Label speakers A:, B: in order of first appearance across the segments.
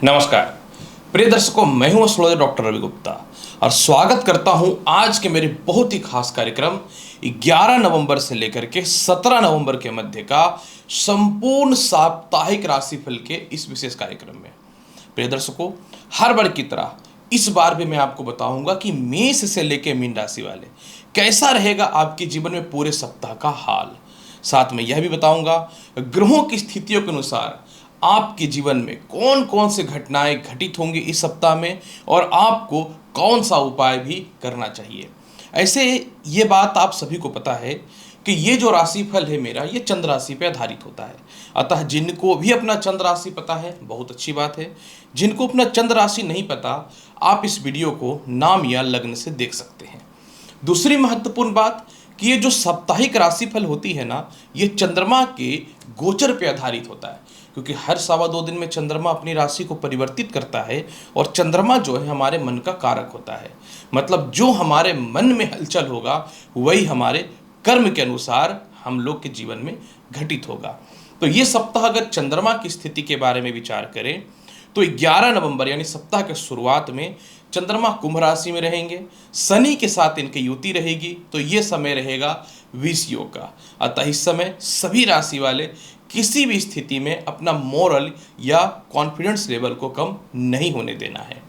A: नमस्कार प्रिय दर्शकों, मैं हूं एस्ट्रोलॉजर डॉक्टर रवि गुप्ता और स्वागत करता हूं आज के मेरे बहुत ही खास कार्यक्रम 11 नवंबर से लेकर के 17 नवंबर के मध्य का संपूर्ण साप्ताहिक राशिफल के इस विशेष कार्यक्रम में। प्रिय दर्शकों, हर बार की तरह इस बार भी मैं आपको बताऊंगा कि मेष से लेकर मीन राशि वाले कैसा रहेगा आपके जीवन में पूरे सप्ताह का हाल। साथ में यह भी बताऊंगा ग्रहों की स्थितियों के अनुसार आपके जीवन में कौन कौन से घटनाएं घटित होंगी इस सप्ताह में और आपको कौन सा उपाय भी करना चाहिए। ऐसे ये बात आप सभी को पता है कि ये जो राशिफल है मेरा, ये चंद्र राशि पे आधारित होता है। अतः जिनको भी अपना चंद्र राशि पता है बहुत अच्छी बात है, जिनको अपना चंद्र राशि नहीं पता आप इस वीडियो को नाम या लग्न से देख सकते हैं। दूसरी महत्वपूर्ण बात कि ये जो साप्ताहिक राशिफल होती है ना, ये चंद्रमा के गोचर पे आधारित होता है, क्योंकि हर 2.25 दिन में चंद्रमा अपनी राशि को परिवर्तित करता है और चंद्रमा जो है हमारे मन का कारक होता है। मतलब जो हमारे मन में हलचल होगा वही हमारे कर्म के अनुसार हम लोग के जीवन में घटित होगा। तो ये सप्ताह अगर चंद्रमा की स्थिति के बारे में विचार करें तो 11 नवंबर यानी सप्ताह के शुरुआत में चंद्रमा कुंभ राशि में रहेंगे, शनि के साथ इनकी युति रहेगी, तो ये समय रहेगा विष योग का। अतः इस समय सभी राशि वाले किसी भी स्थिति में अपना मोरल या कॉन्फिडेंस लेवल को कम नहीं होने देना है।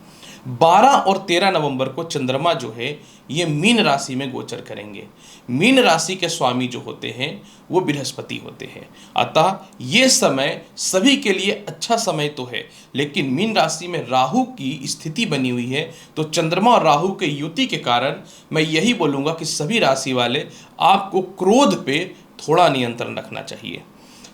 A: 12 और 13 नवंबर को चंद्रमा जो है ये मीन राशि में गोचर करेंगे। मीन राशि के स्वामी जो होते हैं वो बृहस्पति होते हैं। अतः ये समय सभी के लिए अच्छा समय तो है, लेकिन मीन राशि में राहु की स्थिति बनी हुई है, तो चंद्रमा और राहु के युति के कारण मैं यही बोलूँगा कि सभी राशि वाले आपको क्रोध पे थोड़ा नियंत्रण रखना चाहिए।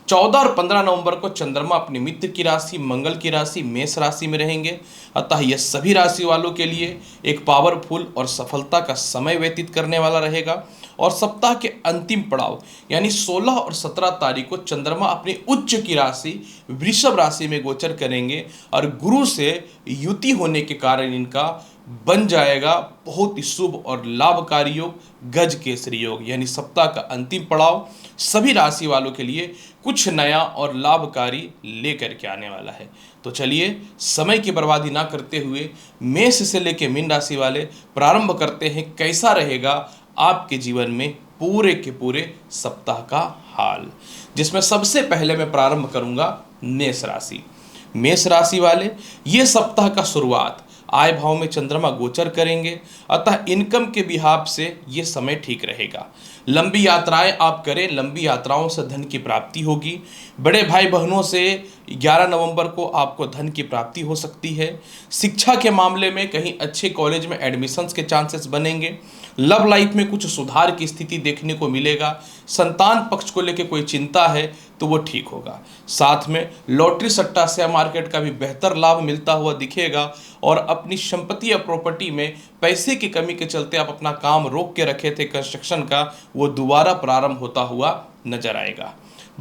A: 14 और 15 नवंबर को चंद्रमा अपने मित्र की राशि मंगल की राशि मेष राशि में रहेंगे। अतः यह सभी राशि वालों के लिए एक पावरफुल और सफलता का समय व्यतीत करने वाला रहेगा। और सप्ताह के अंतिम पड़ाव यानी 16 और 17 तारीख को चंद्रमा अपनी उच्च की राशि वृषभ राशि में गोचर करेंगे और गुरु से युति होने के कारण इनका बन जाएगा बहुत ही शुभ और लाभकारी योग गज केसरी योग। यानी सप्ताह का अंतिम पड़ाव सभी राशि वालों के लिए कुछ नया और लाभकारी लेकर के आने वाला है। तो चलिए समय की बर्बादी ना करते हुए मेष से लेकर मीन राशि वाले प्रारंभ करते हैं कैसा रहेगा आपके जीवन में पूरे के पूरे सप्ताह का हाल। जिसमें सबसे पहले मैं प्रारंभ करूंगा मेष राशि। मेष राशि वाले ये सप्ताह का शुरुआत आय भाव में चंद्रमा गोचर करेंगे, अतः इनकम के बिहाफ से ये समय ठीक रहेगा। लंबी यात्राएं आप करें, लंबी यात्राओं से धन की प्राप्ति होगी। बड़े भाई बहनों से 11 नवंबर को आपको धन की प्राप्ति हो सकती है। शिक्षा के मामले में कहीं अच्छे कॉलेज में एडमिशन्स के चांसेस बनेंगे। लव लाइफ में कुछ सुधार की स्थिति देखने को मिलेगा। संतान पक्ष को लेकर कोई चिंता है तो वो ठीक होगा। साथ में लॉटरी सट्टा शेयर मार्केट का भी बेहतर लाभ मिलता हुआ दिखेगा और अपनी संपत्ति या प्रॉपर्टी में पैसे की कमी के चलते आप अपना काम रोक के रखे थे कंस्ट्रक्शन का, वो दोबारा प्रारंभ होता हुआ नजर आएगा।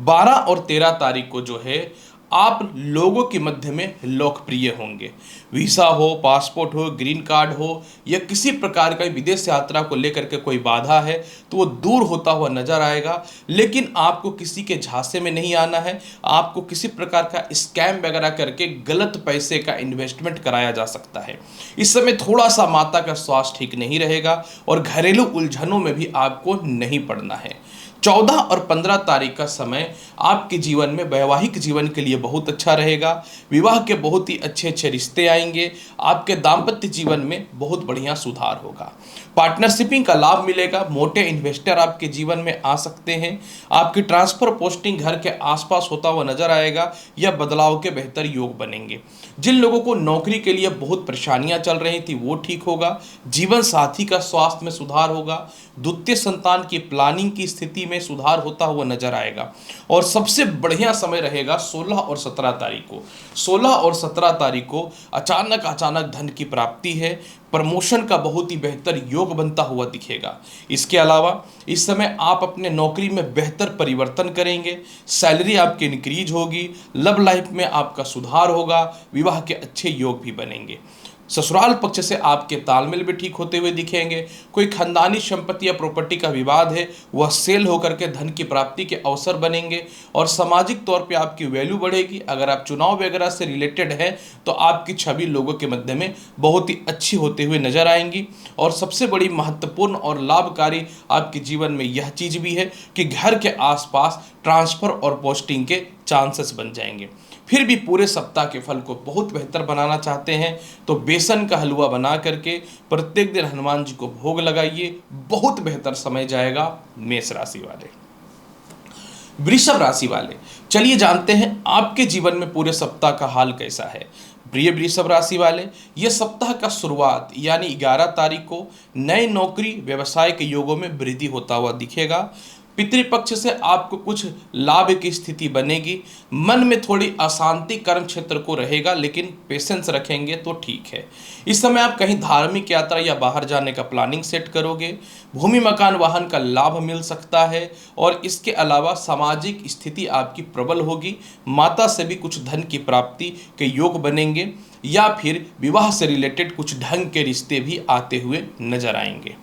A: 12 और 13 तारीख को जो है आप लोगों के मध्य में लोकप्रिय होंगे। वीसा हो, पासपोर्ट हो, ग्रीन कार्ड हो या किसी प्रकार का विदेश यात्रा को लेकर के कोई बाधा है तो वो दूर होता हुआ नजर आएगा। लेकिन आपको किसी के झांसे में नहीं आना है। आपको किसी प्रकार का स्कैम वगैरह करके गलत पैसे का इन्वेस्टमेंट कराया जा सकता है। इस समय थोड़ा सा माता का स्वास्थ्य ठीक नहीं रहेगा और घरेलू उलझनों में भी आपको नहीं पड़ना है। 14 और 15 तारीख का समय आपके जीवन में वैवाहिक जीवन के लिए बहुत अच्छा रहेगा। विवाह के बहुत ही अच्छे अच्छे रिश्ते आएंगे। आपके दाम्पत्य जीवन में बहुत बढ़िया सुधार होगा। पार्टनरशिपिंग का लाभ मिलेगा। मोटे इन्वेस्टर आपके जीवन में आ सकते हैं। आपकी ट्रांसफर पोस्टिंग घर के आसपास होता हुआ नजर आएगा या बदलाव के बेहतर योग बनेंगे। जिन लोगों को नौकरी के लिए बहुत परेशानियां चल रही थी वो ठीक होगा। जीवन साथी का स्वास्थ्य में सुधार होगा। द्वितीय संतान की प्लानिंग की स्थिति में सुधार होता हुआ नजर आएगा। और सबसे बढ़िया समय रहेगा 16 और 17 तारीख को। 16 और 17 तारीख को अचानक धन की प्राप्ति है। प्रमोशन का बहुत ही बेहतर योग बनता हुआ दिखेगा। इसके अलावा इस समय आप अपने नौकरी में बेहतर परिवर्तन करेंगे। सैलरी आपकी इंक्रीज होगी। लव लाइफ में आपका सुधार होगा। विवाह के अच्छे योग भी बनेंगे। ससुराल पक्ष से आपके तालमेल भी ठीक होते हुए दिखेंगे। कोई खानदानी संपत्ति या प्रॉपर्टी का विवाद है वह सेल होकर के धन की प्राप्ति के अवसर बनेंगे और सामाजिक तौर पे आपकी वैल्यू बढ़ेगी। अगर आप चुनाव वगैरह से रिलेटेड है तो आपकी छवि लोगों के मध्य में बहुत ही अच्छी होते हुए नजर आएंगी। और सबसे बड़ी महत्वपूर्ण और लाभकारी आपके जीवन में यह चीज भी है कि घर के आसपास ट्रांसफर और पोस्टिंग के चांसेस बन जाएंगे। फिर भी पूरे सप्ताह के फल को बहुत बेहतर बनाना चाहते हैं तो बेसन का हलवा बना करके प्रत्येक दिन हनुमान जी को भोग लगाइए, बहुत बेहतर समय जाएगा। मेष राशि वाले, वृषभ राशि वाले, चलिए जानते हैं आपके जीवन में पूरे सप्ताह का हाल कैसा है। प्रिय वृषभ राशि वाले, यह सप्ताह का शुरुआत यानी 11 तारीख को नए नौकरी व्यवसाय के योगों में वृद्धि होता हुआ दिखेगा। पितृपक्ष से आपको कुछ लाभ की स्थिति बनेगी। मन में थोड़ी अशांति कर्म क्षेत्र को रहेगा, लेकिन पेशेंस रखेंगे तो ठीक है। इस समय आप कहीं धार्मिक यात्रा या बाहर जाने का प्लानिंग सेट करोगे। भूमि मकान वाहन का लाभ मिल सकता है और इसके अलावा सामाजिक स्थिति आपकी प्रबल होगी। माता से भी कुछ धन की प्राप्ति के योग बनेंगे या फिर विवाह से रिलेटेड कुछ ढंग के रिश्ते भी आते हुए नजर आएंगे।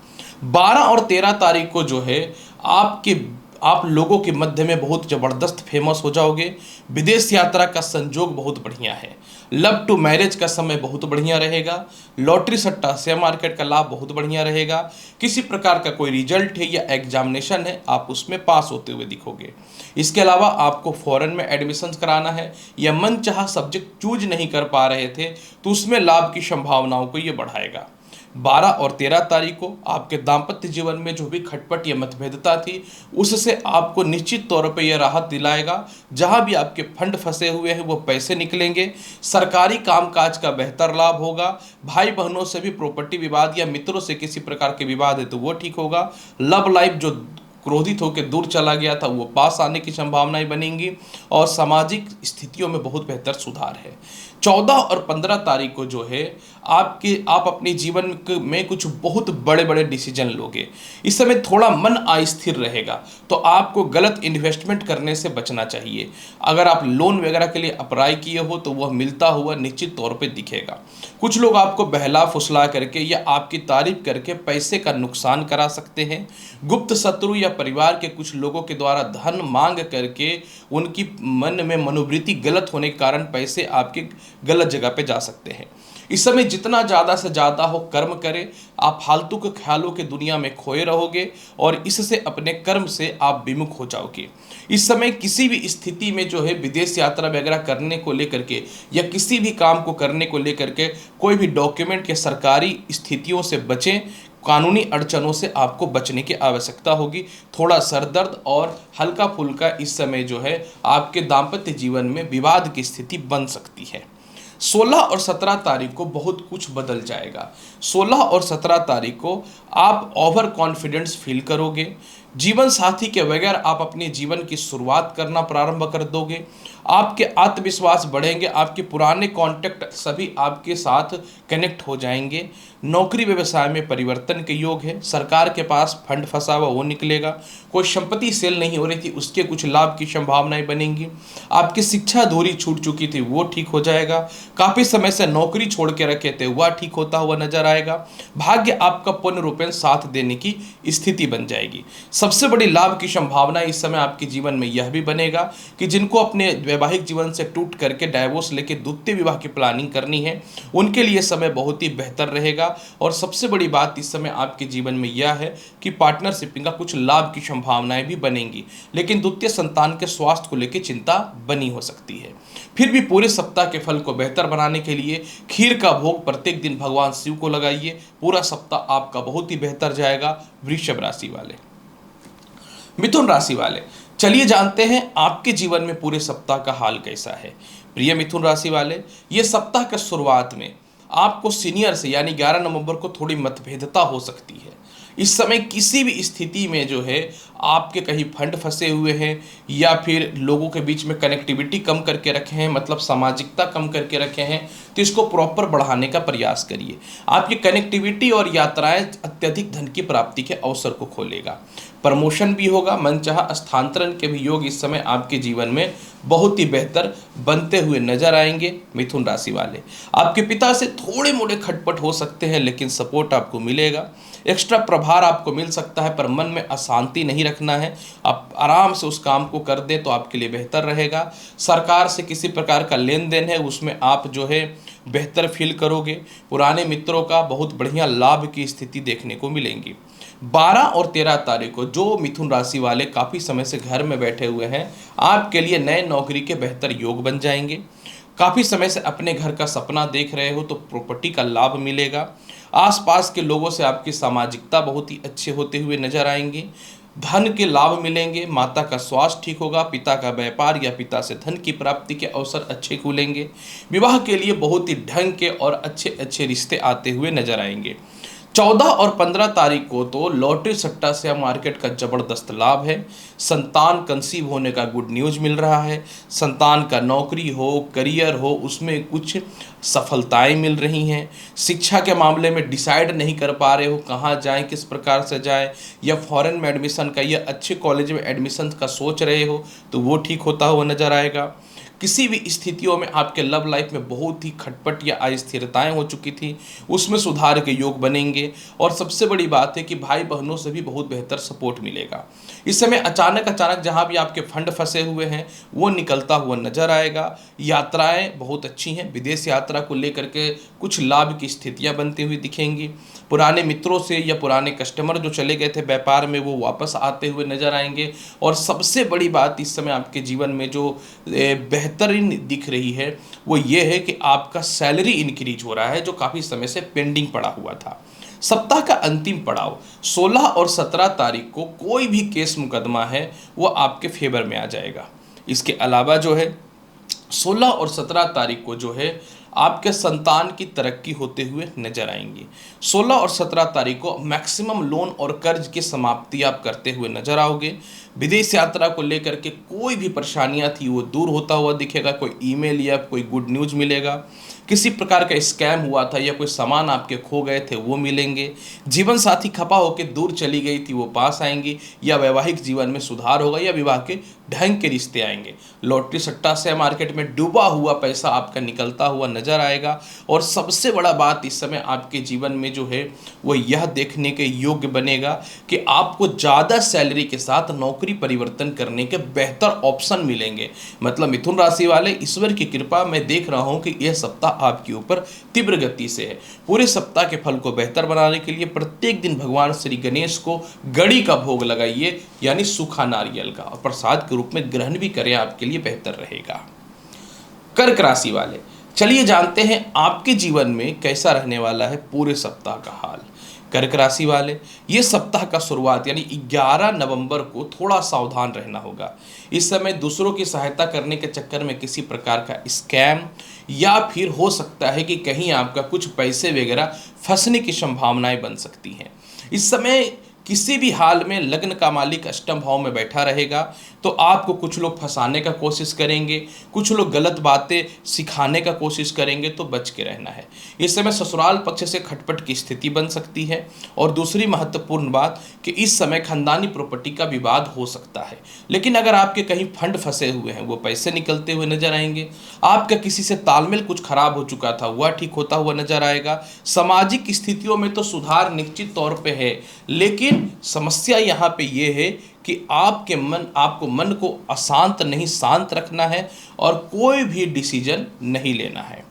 A: 12 और 13 तारीख को जो है आप लोगों के मध्य में बहुत जबरदस्त फेमस हो जाओगे। विदेश यात्रा का संजोग बहुत बढ़िया है। लव टू मैरिज का समय बहुत बढ़िया रहेगा। लॉटरी सट्टा शेयर मार्केट का लाभ बहुत बढ़िया रहेगा। किसी प्रकार का कोई रिजल्ट है या एग्जामिनेशन है, आप उसमें पास होते हुए दिखोगे। इसके अलावा आपको फॉरेन में एडमिशन कराना है या मन चाहा सब्जेक्ट चूज नहीं कर पा रहे थे तो उसमें लाभ की संभावनाओं को ये बढ़ाएगा। 12 और 13 तारीख को आपके दाम्पत्य जीवन में जो भी खटपट या मतभेदता थी उससे आपको निश्चित तौर पर यह राहत दिलाएगा। जहां भी आपके फंड फंसे हुए हैं वो पैसे निकलेंगे। सरकारी कामकाज का बेहतर लाभ होगा। भाई बहनों से भी प्रॉपर्टी विवाद या मित्रों से किसी प्रकार के विवाद है तो वो ठीक होगा। लव लाइफ जो क्रोधित होकर दूर चला गया था वो पास आने की संभावनाएं बनेंगी और सामाजिक स्थितियों में बहुत बेहतर सुधार है। 14 और 15 तारीख को जो है आप अपने जीवन में कुछ बहुत बड़े बड़े डिसीजन लोगे। इस समय थोड़ा मन अस्थिर रहेगा तो आपको गलत इन्वेस्टमेंट करने से बचना चाहिए। अगर आप लोन वगैरह के लिए अप्लाई किए हो तो वह मिलता हुआ निश्चित तौर पे दिखेगा। कुछ लोग आपको बहला फुसला करके या आपकी तारीफ करके पैसे का नुकसान करा सकते हैं। गुप्त शत्रु या परिवार के कुछ लोगों के द्वारा धन मांग करके उनकी मन में मनोवृत्ति गलत होने के कारण पैसे आपके गलत जगह पे जा सकते हैं। इस समय जितना ज़्यादा से ज़्यादा हो कर्म करें। आप फालतू के ख्यालों के दुनिया में खोए रहोगे और इससे अपने कर्म से आप विमुख हो जाओगे। इस समय किसी भी स्थिति में जो है विदेश यात्रा वगैरह करने को लेकर के या किसी भी काम को करने को लेकर के कोई भी डॉक्यूमेंट या सरकारी स्थितियों से बचें। कानूनी अड़चनों से आपको बचने की आवश्यकता होगी। थोड़ा सरदर्द और हल्का फुल्का इस समय जो है आपके दाम्पत्य जीवन में विवाद की स्थिति बन सकती है। 16 और 17 तारीख को बहुत कुछ बदल जाएगा। 16 और 17 तारीख को आप ओवर कॉन्फिडेंस फील करोगे। जीवन साथी के बगैर आप अपने जीवन की शुरुआत करना प्रारंभ कर दोगे। आपके आत्मविश्वास बढ़ेंगे। आपके पुराने कॉन्टैक्ट सभी आपके साथ कनेक्ट हो जाएंगे। नौकरी व्यवसाय में परिवर्तन के योग है। सरकार के पास फंड फंसा हुआ वो निकलेगा। कोई संपत्ति सेल नहीं हो रही थी उसके कुछ लाभ की संभावनाएं बनेंगी। आपकी शिक्षा अधूरी छूट चुकी थी वो ठीक हो जाएगा। काफ़ी समय से नौकरी छोड़ के रखे थे वह ठीक होता हुआ नजर आएगा। भाग्य आपका पूर्ण रूपेण साथ देने की स्थिति बन जाएगी। सबसे बड़ी लाभ की संभावना इस समय आपके जीवन में यह भी बनेगा कि जिनको अपने वैवाहिक जीवन से टूट करके डाइवोर्स लेके द्वितीय विवाह की प्लानिंग करनी है उनके लिए समय बहुत ही बेहतर रहेगा। और सबसे बड़ी बात इस समय आपके जीवन में यह है कि पार्टनरशिपिंग का कुछ लाभ की संभावनाएं भी बनेंगी, लेकिन द्वितीय संतान के स्वास्थ्य को लेकर चिंता बनी हो सकती है। फिर भी पूरे सप्ताह के फल को बेहतर बनाने के लिए खीर का भोग प्रत्येक दिन भगवान शिव को लगाइए। पूरा सप्ताह आपका बहुत ही बेहतर जाएगा। वृषभ राशि वाले, मिथुन राशि वाले, चलिए जानते हैं आपके जीवन में पूरे सप्ताह का हाल कैसा है। प्रिय मिथुन राशि वाले, ये सप्ताह के शुरुआत में आपको सीनियर से यानी 11 नवंबर को थोड़ी मतभेदता हो सकती है। इस समय किसी भी स्थिति में जो है आपके कहीं फंड फंसे हुए हैं या फिर लोगों के बीच में कनेक्टिविटी कम करके रखे हैं, मतलब सामाजिकता कम करके रखे हैं, तो इसको प्रॉपर बढ़ाने का प्रयास करिए। आपकी कनेक्टिविटी और यात्राएं अत्यधिक धन की प्राप्ति के अवसर को खोलेगा। प्रमोशन भी होगा, मनचाहा स्थानांतरण के भी योग इस समय आपके जीवन में बहुत ही बेहतर बनते हुए नजर आएंगे। मिथुन राशि वाले, आपके पिता से थोड़े मोड़े खटपट हो सकते हैं, लेकिन सपोर्ट आपको मिलेगा। एक्स्ट्रा प्रभार आपको मिल सकता है, पर मन में अशांति नहीं रखना है। आप आराम से उस काम को कर दें तो आपके लिए बेहतर रहेगा। सरकार से किसी प्रकार का लेन देन है, उसमें आप जो है बेहतर फील करोगे। पुराने मित्रों का बहुत बढ़िया लाभ की स्थिति देखने को मिलेंगी। 12 और 13 तारीख को जो मिथुन राशि वाले काफ़ी समय से घर में बैठे हुए हैं, आपके लिए नए नौकरी के बेहतर योग बन जाएंगे। काफ़ी समय से अपने घर का सपना देख रहे हो तो प्रॉपर्टी का लाभ मिलेगा। आसपास के लोगों से आपकी सामाजिकता बहुत ही अच्छे होते हुए नजर आएंगी। धन के लाभ मिलेंगे। माता का स्वास्थ्य ठीक होगा। पिता का व्यापार या पिता से धन की प्राप्ति के अवसर अच्छे खुलेंगे। विवाह के लिए बहुत ही ढंग के और अच्छे अच्छे रिश्ते आते हुए नजर आएंगे। 14 और 15 तारीख को तो लॉटरी सट्टा शेयर मार्केट का जबरदस्त लाभ है। संतान कंसीव होने का गुड न्यूज मिल रहा है। संतान का नौकरी हो, करियर हो, उसमें कुछ सफलताएं मिल रही हैं। शिक्षा के मामले में डिसाइड नहीं कर पा रहे हो कहाँ जाएं, किस प्रकार से जाएं, या फॉरेन में एडमिशन का या अच्छे कॉलेज में एडमिशन का सोच रहे हो तो वो ठीक होता हुआ नजर आएगा। किसी भी स्थितियों में आपके लव लाइफ में बहुत ही खटपट या अस्थिरताएं हो चुकी थी, उसमें सुधार के योग बनेंगे। और सबसे बड़ी बात है कि भाई बहनों से भी बहुत बेहतर सपोर्ट मिलेगा। इस समय अचानक जहां भी आपके फंड फंसे हुए हैं वो निकलता हुआ नजर आएगा। यात्राएं बहुत अच्छी हैं। विदेश यात्रा को लेकर के कुछ लाभ की स्थितियां बनती हुई दिखेंगी। पुराने मित्रों से या पुराने कस्टमर जो चले गए थे व्यापार में, वो वापस आते हुए नजर आएंगे। और सबसे बड़ी बात इस समय आपके जीवन में जो बेहतरीन दिख रही है वो ये है कि आपका सैलरी इंक्रीज हो रहा है, जो काफ़ी समय से पेंडिंग पड़ा हुआ था। सप्ताह का अंतिम पड़ाव 16 और 17 तारीख को कोई भी केस मुकदमा है वो आपके फेवर में आ जाएगा। इसके अलावा जो है 16 और 17 तारीख को जो है आपके संतान की तरक्की होते हुए नजर आएंगी। 16 और 17 तारीख को मैक्सिमम लोन और कर्ज की समाप्ति आप करते हुए नजर आओगे। विदेश यात्रा को लेकर के कोई भी परेशानियां थी वो दूर होता हुआ दिखेगा। कोई ईमेल या कोई गुड न्यूज़ मिलेगा। किसी प्रकार का स्कैम हुआ था या कोई सामान आपके खो गए थे वो मिलेंगे। जीवन साथी खपा होकर दूर चली गई थी वो पास आएंगी, या वैवाहिक जीवन में सुधार होगा, या विवाह के ढंग के रिश्ते आएंगे। लॉटरी सट्टा शेयर मार्केट में डूबा हुआ पैसा आपका निकलता हुआ नजर आएगा। और सबसे बड़ा बात इस समय आपके जीवन में जो है वो यह देखने के योग्य बनेगा कि आपको ज़्यादा सैलरी के साथ नौकरी परिवर्तन करने के बेहतर ऑप्शन मिलेंगे। मतलब मिथुन राशि वाले, ईश्वर की कृपा मैं देख रहा हूं कि यह सप्ताह आपके ऊपर तीव्र गति से है। पूरे सप्ताह के फल को बेहतर बनाने के लिए प्रत्येक दिन भगवान श्री गणेश को गड़ी का भोग लगाइए, यानी सूखा नारियल का, और प्रसाद के रूप में ग्रहण भी करें, आपके लिए बेहतर रहेगा। कर्क राशि वाले, चलिए जानते हैं आपके जीवन में कैसा रहने वाला है पूरे सप्ताह का हाल। कर्क राशि वाले, ये सप्ताह का शुरुआत यानी 11 नवंबर को थोड़ा सावधान रहना होगा। इस समय दूसरों की सहायता करने के चक्कर में किसी प्रकार का स्कैम या फिर हो सकता है कि कहीं आपका कुछ पैसे वगैरह फंसने की संभावनाएं बन सकती हैं। इस समय किसी भी हाल में लग्न का मालिक अष्टम भाव में बैठा रहेगा तो आपको कुछ लोग फंसाने का कोशिश करेंगे, कुछ लोग गलत बातें सिखाने का कोशिश करेंगे, तो बच के रहना है। इस समय ससुराल पक्ष से खटपट की स्थिति बन सकती है। और दूसरी महत्वपूर्ण बात कि इस समय खानदानी प्रॉपर्टी का विवाद हो सकता है। लेकिन अगर आपके कहीं फंड फंसे हुए हैं वो पैसे निकलते हुए नजर आएंगे। आपका किसी से तालमेल कुछ खराब हो चुका था वह ठीक होता हुआ नजर आएगा। सामाजिक स्थितियों में तो सुधार निश्चित तौर पे है, लेकिन समस्या यहाँ पे ये है कि आपको मन को अशांत नहीं शांत रखना है और कोई भी डिसीजन नहीं लेना है।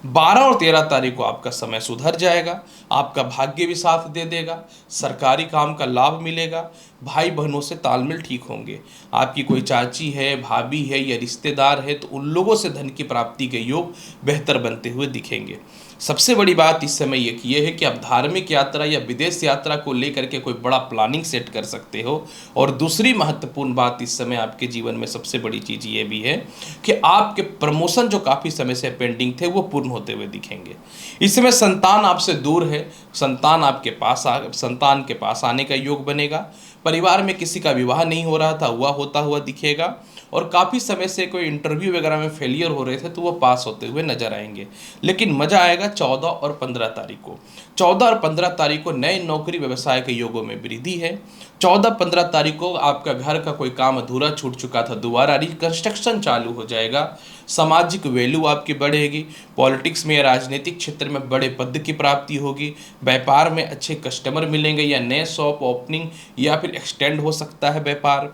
A: 12 और 13 तारीख को आपका समय सुधर जाएगा। आपका भाग्य भी साथ दे देगा। सरकारी काम का लाभ मिलेगा। भाई बहनों से तालमेल ठीक होंगे। आपकी कोई चाची है, भाभी है या रिश्तेदार है तो उन लोगों से धन की प्राप्ति के योग बेहतर बनते हुए दिखेंगे। सबसे बड़ी बात इस समय ये है कि आप धार्मिक यात्रा या विदेश यात्रा को लेकर के कोई बड़ा प्लानिंग सेट कर सकते हो। और दूसरी महत्वपूर्ण बात इस समय आपके जीवन में सबसे बड़ी चीज़ ये भी है कि आपके प्रमोशन जो काफ़ी समय से पेंडिंग थे वो पूर्ण होते हुए दिखेंगे। इस समय संतान आपसे दूर है, संतान के पास आने का योग बनेगा। परिवार में किसी का विवाह नहीं हो रहा था, वह होता हुआ दिखेगा। और काफ़ी समय से कोई इंटरव्यू वगैरह में फेलियर हो रहे थे तो वो पास होते हुए नजर आएंगे। लेकिन मज़ा आएगा 14 और 15 तारीख को। 14 और 15 तारीख को नए नौकरी व्यवसाय के योगों में वृद्धि है। 14-15 तारीख को आपका घर का कोई काम अधूरा छूट चुका था, दोबारा रिकंस्ट्रक्शन चालू हो जाएगा। सामाजिक वैल्यू आपकी बढ़ेगी। पॉलिटिक्स में या राजनीतिक क्षेत्र में बड़े पद की प्राप्ति होगी। व्यापार में अच्छे कस्टमर मिलेंगे या नए शॉप ओपनिंग या फिर एक्सटेंड हो सकता है व्यापार।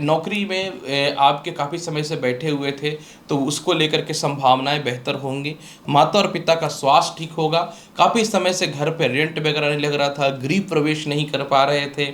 A: नौकरी में आपके काफ़ी समय से बैठे हुए थे तो उसको लेकर के संभावनाएं बेहतर होंगी। माता और पिता का स्वास्थ्य ठीक होगा। काफ़ी समय से घर पे रेंट वगैरह नहीं लग रहा था, गृह प्रवेश नहीं कर पा रहे थे,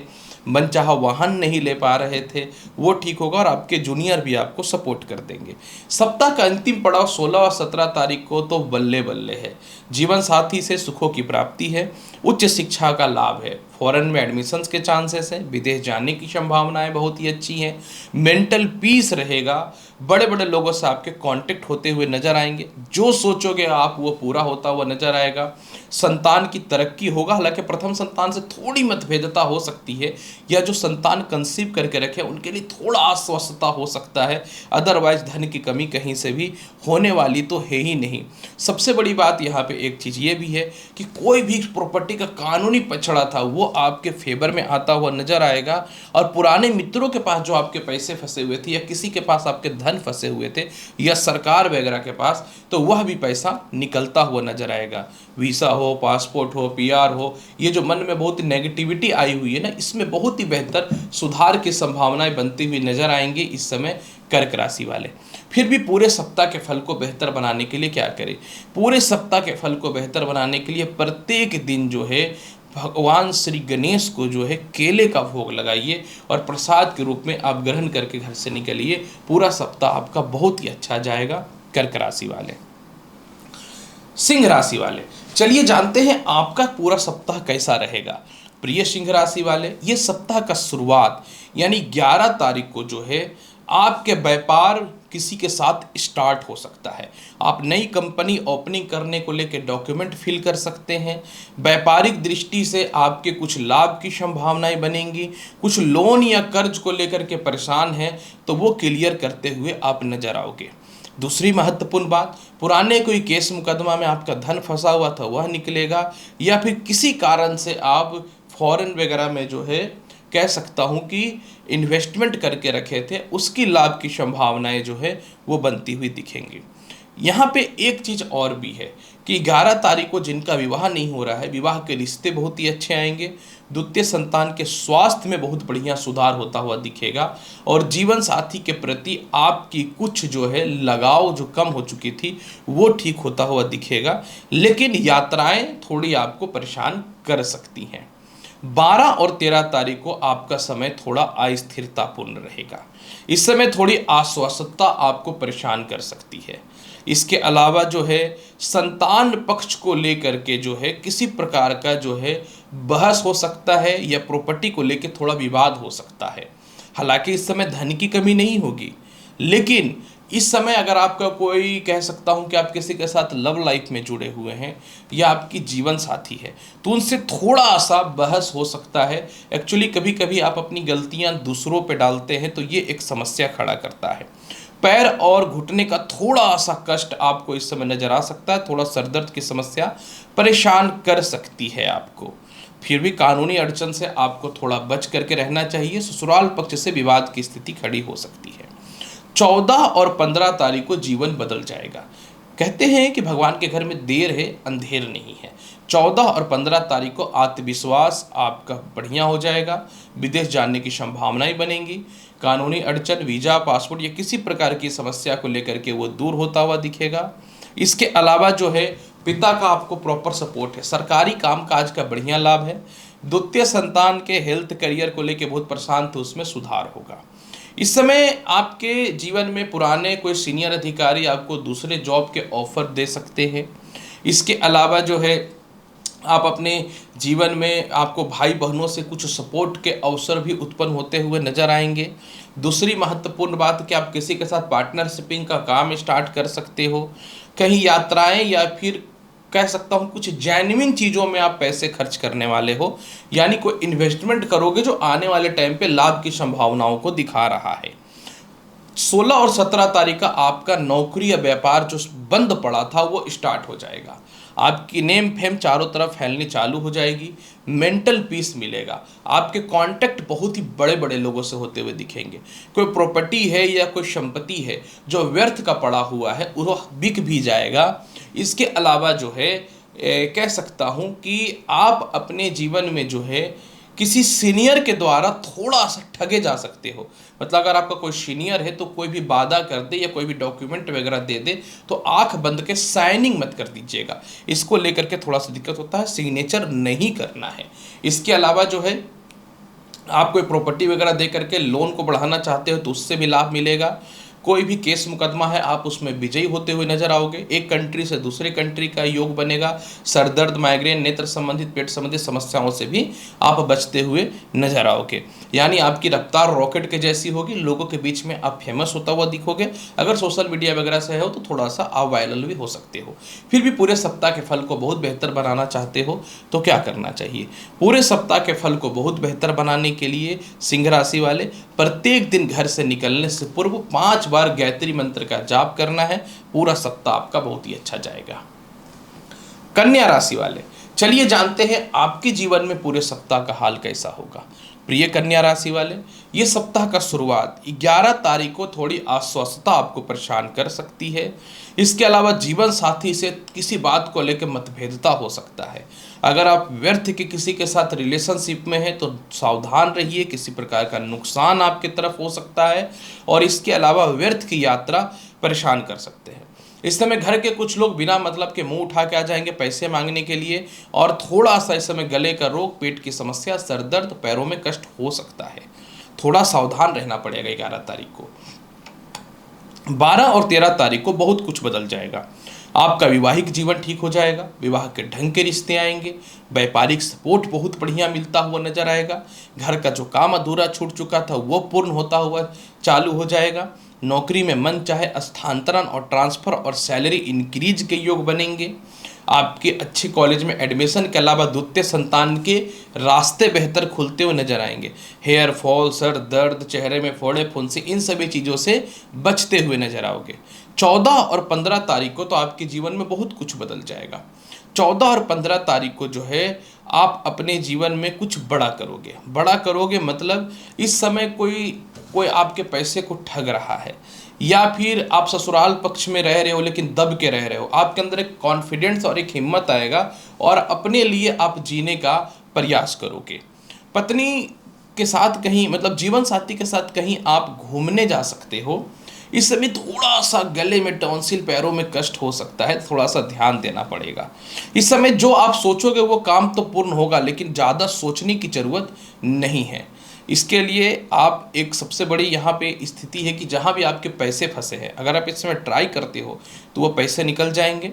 A: मनचाहा वाहन नहीं ले पा रहे थे, वो ठीक होगा और आपके जूनियर भी आपको सपोर्ट कर देंगे। सप्ताह का अंतिम पड़ाव 16 और 17 तारीख को तो बल्ले बल्ले है। जीवन साथी से सुखों की प्राप्ति है। उच्च शिक्षा का लाभ है। फॉरेन में एडमिशन्स के चांसेस हैं। विदेश जाने की संभावनाएं बहुत ही अच्छी हैं। मेंटल पीस रहेगा। बड़े बड़े लोगों से आपके कांटेक्ट होते हुए नजर आएंगे। जो सोचोगे आप वो पूरा होता हुआ नजर आएगा। संतान की तरक्की होगा। हालांकि प्रथम संतान से थोड़ी मतभेदता हो सकती है या जो संतान कंसीव करके रखे उनके लिए थोड़ा अस्वस्थता हो सकता है। अदरवाइज धन की कमी कहीं से भी होने वाली तो है ही नहीं। सबसे बड़ी बात यहाँ पे एक चीज़ ये भी है कि कोई भी प्रॉपर्टी का कानूनी पछड़ा था वो आपके फेवर में आता हुआ नजर आएगा। और पुराने मित्रों के पास जो आपके पैसे फंसे हुए थे या किसी के पास आपके धन फंसे हुए थे या सरकार वगैरह के पास, तो वह भी पैसा निकलता हुआ नजर आएगा। वीसा हो, पासपोर्ट हो, पीआर हो, ये जो मन में बहुत नेगेटिविटी आई हुई है ना, इसमें बहुत ही बेहतर सुधार की संभावनाएं बनती हुई नजर आएंगी इस समय कर्क राशि वाले। फिर भी पूरे सप्ताह के फल को बेहतर बनाने के लिए क्या करें? पूरे सप्ताह के फल को बेहतर बनाने के लिए प्रत्येक दिन जो है भगवान श्री गणेश को जो है केले का भोग लगाइए और प्रसाद के रूप में आप ग्रहण करके घर से निकलिए। पूरा सप्ताह आपका बहुत ही अच्छा जाएगा कर्क राशि वाले। सिंह राशि वाले, चलिए जानते हैं आपका पूरा सप्ताह कैसा रहेगा। प्रिय सिंह राशि वाले, ये सप्ताह का शुरुआत यानी 11 तारीख को जो है आपके व्यापार किसी के साथ स्टार्ट हो सकता है। आप नई कंपनी ओपनिंग करने को लेकर डॉक्यूमेंट फिल कर सकते हैं। व्यापारिक दृष्टि से आपके कुछ लाभ की संभावनाएं बनेंगी। कुछ लोन या कर्ज को लेकर के परेशान हैं तो वो क्लियर करते हुए आप नजर आओगे। दूसरी महत्वपूर्ण बात, पुराने कोई केस मुकदमा में आपका धन फंसा हुआ था वह निकलेगा या फिर किसी कारण से आप फॉरेन वगैरह में जो है कह सकता हूँ कि इन्वेस्टमेंट करके रखे थे, उसकी लाभ की संभावनाएं जो है वो बनती हुई दिखेंगी। यहाँ पे एक चीज़ और भी है कि 11 तारीख को जिनका विवाह नहीं हो रहा है, विवाह के रिश्ते बहुत ही अच्छे आएंगे। द्वितीय संतान के स्वास्थ्य में बहुत बढ़िया सुधार होता हुआ दिखेगा और जीवन साथी के प्रति आपकी कुछ जो है लगाव जो कम हो चुकी थी वो ठीक होता हुआ दिखेगा। लेकिन यात्राएं थोड़ी आपको परेशान कर सकती हैं। 12 और 13 तारीख को आपका समय थोड़ा अस्थिरतापूर्ण रहेगा। इस समय थोड़ी अस्वस्थता आपको परेशान कर सकती है। इसके अलावा जो है संतान पक्ष को लेकर के जो है किसी प्रकार का जो है बहस हो सकता है या प्रॉपर्टी को लेकर थोड़ा विवाद हो सकता है। हालांकि इस समय धन की कमी नहीं होगी, लेकिन इस समय अगर आपका कोई कह सकता हूं कि आप किसी के साथ लव लाइफ में जुड़े हुए हैं या आपकी जीवन साथी है तो उनसे थोड़ा सा बहस हो सकता है। एक्चुअली कभी कभी आप अपनी गलतियां दूसरों पे डालते हैं तो ये एक समस्या खड़ा करता है। पैर और घुटने का थोड़ा सा कष्ट आपको इस समय नजर आ सकता है। थोड़ा सरदर्द की समस्या परेशान कर सकती है आपको। फिर भी कानूनी अड़चन से आपको थोड़ा बच करके रहना चाहिए। ससुराल पक्ष से विवाद की स्थिति खड़ी हो सकती है। 14 और 15 तारीख को जीवन बदल जाएगा। कहते हैं कि भगवान के घर में देर है अंधेर नहीं है। 14 और 15 तारीख को आत्मविश्वास आपका बढ़िया हो जाएगा। विदेश जाने की संभावनाएं बनेंगी। कानूनी अड़चन, वीजा, पासपोर्ट या किसी प्रकार की समस्या को लेकर के वो दूर होता हुआ दिखेगा। इसके अलावा जो है पिता का आपको प्रॉपर सपोर्ट है। सरकारी कामकाज का बढ़िया लाभ है। द्वितीय संतान के हेल्थ करियर को लेकर बहुत परेशान थे, उसमें सुधार होगा। इस समय आपके जीवन में पुराने कोई सीनियर अधिकारी आपको दूसरे जॉब के ऑफर दे सकते हैं। इसके अलावा जो है आप अपने जीवन में आपको भाई बहनों से कुछ सपोर्ट के अवसर भी उत्पन्न होते हुए नजर आएंगे। दूसरी महत्वपूर्ण बात कि आप किसी के साथ पार्टनरशिपिंग का काम स्टार्ट कर सकते हो। कहीं यात्राएं या फिर कह सकता हूँ कुछ जेन्युइन चीज़ों में आप पैसे खर्च करने वाले हो, यानी कोई इन्वेस्टमेंट करोगे जो आने वाले टाइम पे लाभ की संभावनाओं को दिखा रहा है। 16 और 17 तारीख का आपका नौकरी या व्यापार जो बंद पड़ा था वो स्टार्ट हो जाएगा। आपकी नेम फेम चारों तरफ फैलनी चालू हो जाएगी। मेंटल पीस मिलेगा। आपके कांटेक्ट बहुत ही बड़े बड़े लोगों से होते हुए दिखेंगे। कोई प्रॉपर्टी है या कोई संपत्ति है जो व्यर्थ का पड़ा हुआ है वो बिक भी जाएगा। इसके अलावा जो है कह सकता हूँ कि आप अपने जीवन में जो है किसी सीनियर के द्वारा थोड़ा सा ठगे जा सकते हो। मतलब अगर आपका कोई सीनियर है तो कोई भी वादा कर दे या कोई भी डॉक्यूमेंट वगैरह दे दे तो आंख बंद के साइनिंग मत कर दीजिएगा। इसको लेकर के थोड़ा सा दिक्कत होता है, सिग्नेचर नहीं करना है। इसके अलावा जो है आप कोई प्रॉपर्टी वगैरह दे करके लोन को बढ़ाना चाहते हो तो उससे भी लाभ मिलेगा। कोई भी केस मुकदमा है आप उसमें विजयी होते हुए नजर आओगे। एक कंट्री से दूसरे कंट्री का योग बनेगा। सर दर्द, माइग्रेन, नेत्र संबंधित, पेट संबंधित समस्याओं से भी आप बचते हुए नजर आओगे। यानी आपकी रफ्तार रॉकेट के जैसी होगी। लोगों के बीच में आप फेमस होता हुआ दिखोगे। अगर सोशल मीडिया वगैरह से हो तो थोड़ा सा आप वायरल भी हो सकते हो। फिर भी पूरे सप्ताह के फल को बहुत बेहतर बनाना चाहते हो तो क्या करना चाहिए? पूरे सप्ताह के फल को बहुत बेहतर बनाने के लिए सिंह राशि वाले प्रत्येक दिन घर से निकलने से पूर्व 5 बार गायत्री मंत्र का जाप करना है। पूरा सप्ताह आपका बहुत ही अच्छा जाएगा। कन्या राशि वाले, चलिए जानते हैं आपके जीवन में पूरे सप्ताह का हाल कैसा होगा। प्रिय कन्या राशि वाले, ये सप्ताह का शुरुआत 11 तारीख को थोड़ी अस्वस्थता आपको परेशान कर सकती है। इसके अलावा जीवन साथी से किसी बात को लेकर मतभेदता हो सकता है। अगर आप व्यर्थ के किसी के साथ रिलेशनशिप में हैं तो सावधान रहिए, किसी प्रकार का नुकसान आपकी तरफ हो सकता है। और इसके अलावा व्यर्थ की यात्रा परेशान कर सकते हैं। इस समय घर के कुछ लोग बिना मतलब के मुंह उठा के आ जाएंगे पैसे मांगने के लिए। और थोड़ा सा इस समय गले का रोग, पेट की समस्या, सर दर्द, पैरों में कष्ट हो सकता है। थोड़ा सावधान रहना पड़ेगा। 11 तारीख को, 12 और 13 तारीख को बहुत कुछ बदल जाएगा। आपका वैवाहिक जीवन ठीक हो जाएगा। विवाह के ढंग के रिश्ते आएंगे। व्यापारिक सपोर्ट बहुत बढ़िया मिलता हुआ नजर आएगा। घर का जो काम अधूरा छूट चुका था वो पूर्ण होता हुआ चालू हो जाएगा। नौकरी में मन चाहे स्थानांतरण और ट्रांसफर और सैलरी इंक्रीज के योग बनेंगे। आपके अच्छे कॉलेज में एडमिशन के अलावा द्वितीय संतान के रास्ते बेहतर खुलते हुए नजर आएंगे। हेयर फॉल, सर दर्द, चेहरे में फोड़े फुंसी, इन सभी चीज़ों से बचते हुए नजर आओगे। 14 और 15 तारीख को तो आपके जीवन में बहुत कुछ बदल जाएगा। 14 और 15 तारीख को जो है आप अपने जीवन में कुछ बड़ा करोगे। बड़ा करोगे मतलब इस समय कोई आपके पैसे को ठग रहा है, या फिर आप ससुराल पक्ष में रह रहे हो लेकिन दब के रह रहे हो। आपके अंदर एक कॉन्फिडेंस और एक हिम्मत आएगा और अपने लिए आप जीने का प्रयास करोगे। पत्नी के साथ कहीं, मतलब जीवन साथी के साथ कहीं आप घूमने जा सकते हो। इस समय थोड़ा सा गले में टॉन्सिल, पैरों में कष्ट हो सकता है, थोड़ा सा ध्यान देना पड़ेगा। इस समय जो आप सोचोगे वो काम तो पूर्ण होगा, लेकिन ज़्यादा सोचने की ज़रूरत नहीं है। इसके लिए आप एक सबसे बड़ी यहाँ पे स्थिति है कि जहाँ भी आपके पैसे फंसे हैं, अगर आप इस समय ट्राई करते हो तो वो पैसे निकल जाएंगे।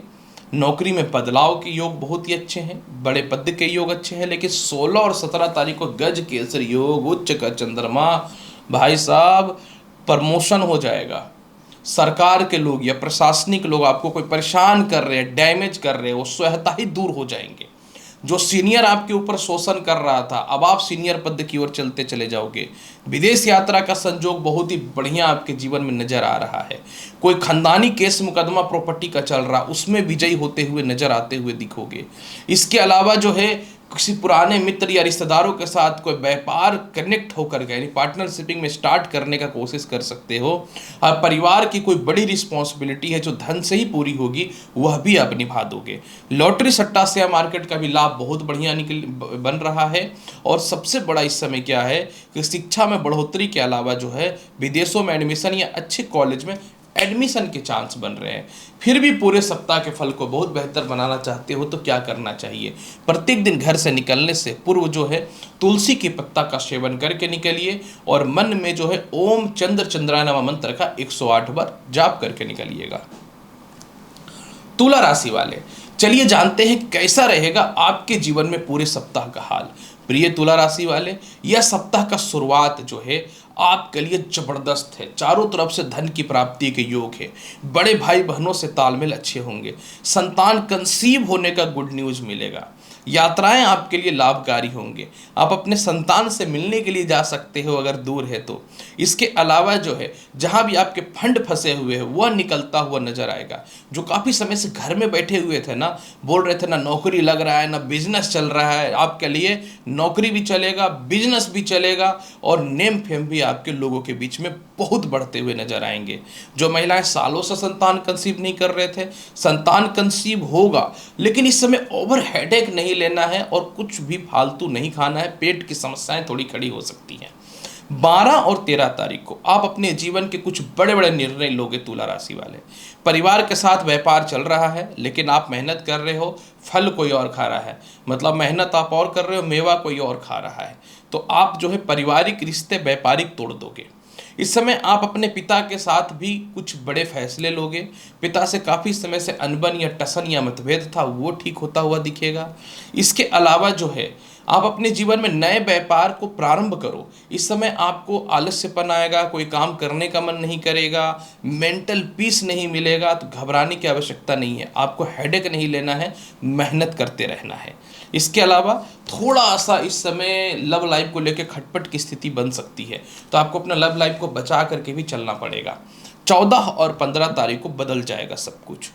A: नौकरी में बदलाव के योग बहुत ही अच्छे हैं। बड़े पद के योग अच्छे हैं। लेकिन 16 और 17 तारीख को गज केसर योग, उच्च का चंद्रमा, भाई साहब प्रमोशन हो जाएगा। सरकार के लोग या प्रशासनिक लोग आपको कोई परेशान कर रहे हैं, डैमेज कर रहे हैं, वो स्वतः ही दूर हो जाएंगे। जो सीनियर आपके ऊपर शोषण कर रहा था, अब आप सीनियर पद की ओर चलते चले जाओगे। विदेश यात्रा का संजोग बहुत ही बढ़िया आपके जीवन में नजर आ रहा है। कोई खानदानी केस मुकदमा प्रॉपर्टी का चल रहा, उसमें विजयी होते हुए नजर आते हुए दिखोगे। इसके अलावा जो है किसी पुराने मित्र या रिश्तेदारों के साथ कोई व्यापार कनेक्ट होकर गए, यानी पार्टनरशिपिंग में स्टार्ट करने का कोशिश कर सकते हो। और परिवार की कोई बड़ी रिस्पॉन्सिबिलिटी है जो धन से ही पूरी होगी, वह भी आप निभा दोगे। लॉटरी, सट्टा, शेयर मार्केट का भी लाभ बहुत बढ़िया बन रहा है। और सबसे बड़ा इस समय क्या है कि शिक्षा में बढ़ोतरी के अलावा जो है विदेशों में एडमिशन या अच्छे कॉलेज में एडमिशन के चांस बन रहे हैं। फिर भी पूरे सप्ताह के फल को बहुत बेहतर बनाना चाहते हो तो क्या करना चाहिए? प्रत्येक दिन घर से निकलने से पूर्व जो है तुलसी के पत्ता का सेवन करके निकलिए और मन में जो है ओम चंद्र चंद्राय नमः मंत्र का 108 बार जाप करके निकलिएगा। तुला राशि वाले, चलिए जानते हैं कैसा रहेगा आपके जीवन में पूरे सप्ताह का हाल। प्रिय तुला राशि वाले, यह सप्ताह का शुरुआत जो है आपके लिए जबरदस्त है। चारों तरफ से धन की प्राप्ति के योग है। बड़े भाई बहनों से तालमेल अच्छे होंगे। संतान कंसीव होने का गुड न्यूज मिलेगा। यात्राएं आपके लिए लाभकारी होंगे। आप अपने संतान से मिलने के लिए जा सकते हो अगर दूर है तो। इसके अलावा जो है, जहां भी आपके फंड फंसे हुए हैं वह निकलता हुआ नजर आएगा। जो काफी समय से घर में बैठे हुए थे ना, बोल रहे थे ना नौकरी लग रहा है ना बिजनेस चल रहा है, आपके लिए नौकरी भी चलेगा, बिजनेस भी चलेगा और नेम फेम भी आपके लोगों के बीच में बहुत बढ़ते हुए नजर आएंगे। जो महिलाएं सालों से संतान कंसीव नहीं कर रहे थे, संतान कंसीव होगा, लेकिन इस समय ओवर हेडेक नहीं लेना है और कुछ भी फालतू नहीं खाना है। पेट की समस्याएं थोड़ी खड़ी हो सकती हैं। 12 और 13 तारीख को आप अपने जीवन के कुछ बड़े बड़े निर्णय लोगे तुला राशि वाले। परिवार के साथ व्यापार चल रहा है, लेकिन आप मेहनत कर रहे हो, फल कोई और खा रहा है। मतलब मेहनत आप और कर रहे हो, मेवा कोई और खा रहा है। तो आप जो है पारिवारिक रिश्ते व्यापारिक तोड़ दोगे। इस समय आप अपने पिता के साथ भी कुछ बड़े फैसले लोगे। पिता से काफ़ी समय से अनबन या टसन या मतभेद था, वो ठीक होता हुआ दिखेगा। इसके अलावा जो है, आप अपने जीवन में नए व्यापार को प्रारंभ करो। इस समय आपको आलस्यपन आएगा, कोई काम करने का मन नहीं करेगा, मेंटल पीस नहीं मिलेगा। तो घबराने की आवश्यकता नहीं है, आपको हेडेक नहीं लेना है, मेहनत करते रहना है। इसके अलावा थोड़ा सा इस समय लव लाइफ को लेकर खटपट की स्थिति बन सकती है, तो आपको अपना लव लाइफ को बचा करके भी चलना पड़ेगा। 14 और 15 तारीख को बदल जाएगा सब कुछ।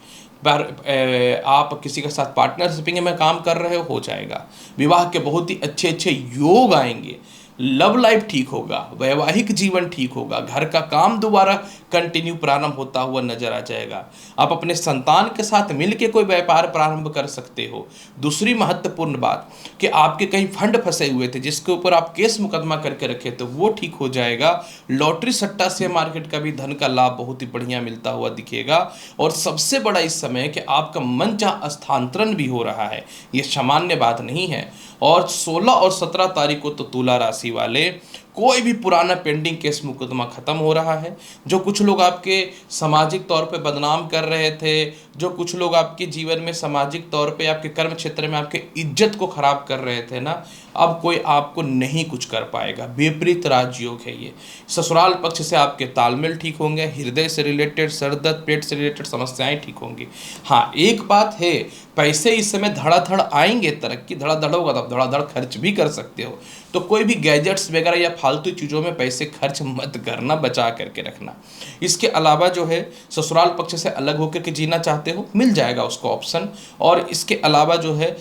A: आप किसी के साथ पार्टनरशिपिंग में काम कर रहे हो जाएगा। विवाह के बहुत ही अच्छे अच्छे योग आएंगे। लव लाइफ ठीक होगा, वैवाहिक जीवन ठीक होगा, घर का काम दोबारा कंटिन्यू प्रारंभ होता हुआ नजर आ जाएगा। आप अपने संतान के साथ मिलकर कोई व्यापार प्रारंभ कर सकते हो। दूसरी महत्वपूर्ण बात कि आपके कहीं फंड फंसे हुए थे जिसके ऊपर आप केस मुकदमा करके रखे थे, वो ठीक हो जाएगा। लॉटरी सट्टा शेयर मार्केट का भी धन का लाभ बहुत ही बढ़िया मिलता हुआ दिखेगा। और सबसे बड़ा इस समय कि आपका मनचाहा स्थानांतरण भी हो रहा है, ये सामान्य बात नहीं है। और 16 और 17 तारीख को तो तुला राशि वाले कोई भी पुराना पेंडिंग केस मुकदमा खत्म हो रहा है। जो कुछ लोग आपके सामाजिक तौर पे बदनाम कर रहे थे, जो कुछ लोग आपके जीवन में सामाजिक तौर पे आपके कर्म क्षेत्र में आपके इज्जत को खराब कर रहे थे ना, अब कोई आपको नहीं कुछ कर पाएगा। विपरीत राजयोग है ये। ससुराल पक्ष से आपके तालमेल ठीक होंगे। हृदय से रिलेटेड, सर दर्द, पेट से रिलेटेड समस्याएं ठीक होंगी। हाँ, एक बात है, पैसे इस समय धड़ाधड़ आएंगे, तरक्की धड़ाधड़ होगा तो आप धड़ाधड़ खर्च भी कर सकते हो। तो कोई भी गैजेट्स वगैरह या फालतू चीज़ों में पैसे खर्च मत करना, बचा करके रखना। इसके अलावा जो है, ससुराल पक्ष से अलग होकर के जीना चाहते हो, मिल जाएगा उसको ऑप्शन। और इसके अलावा जो है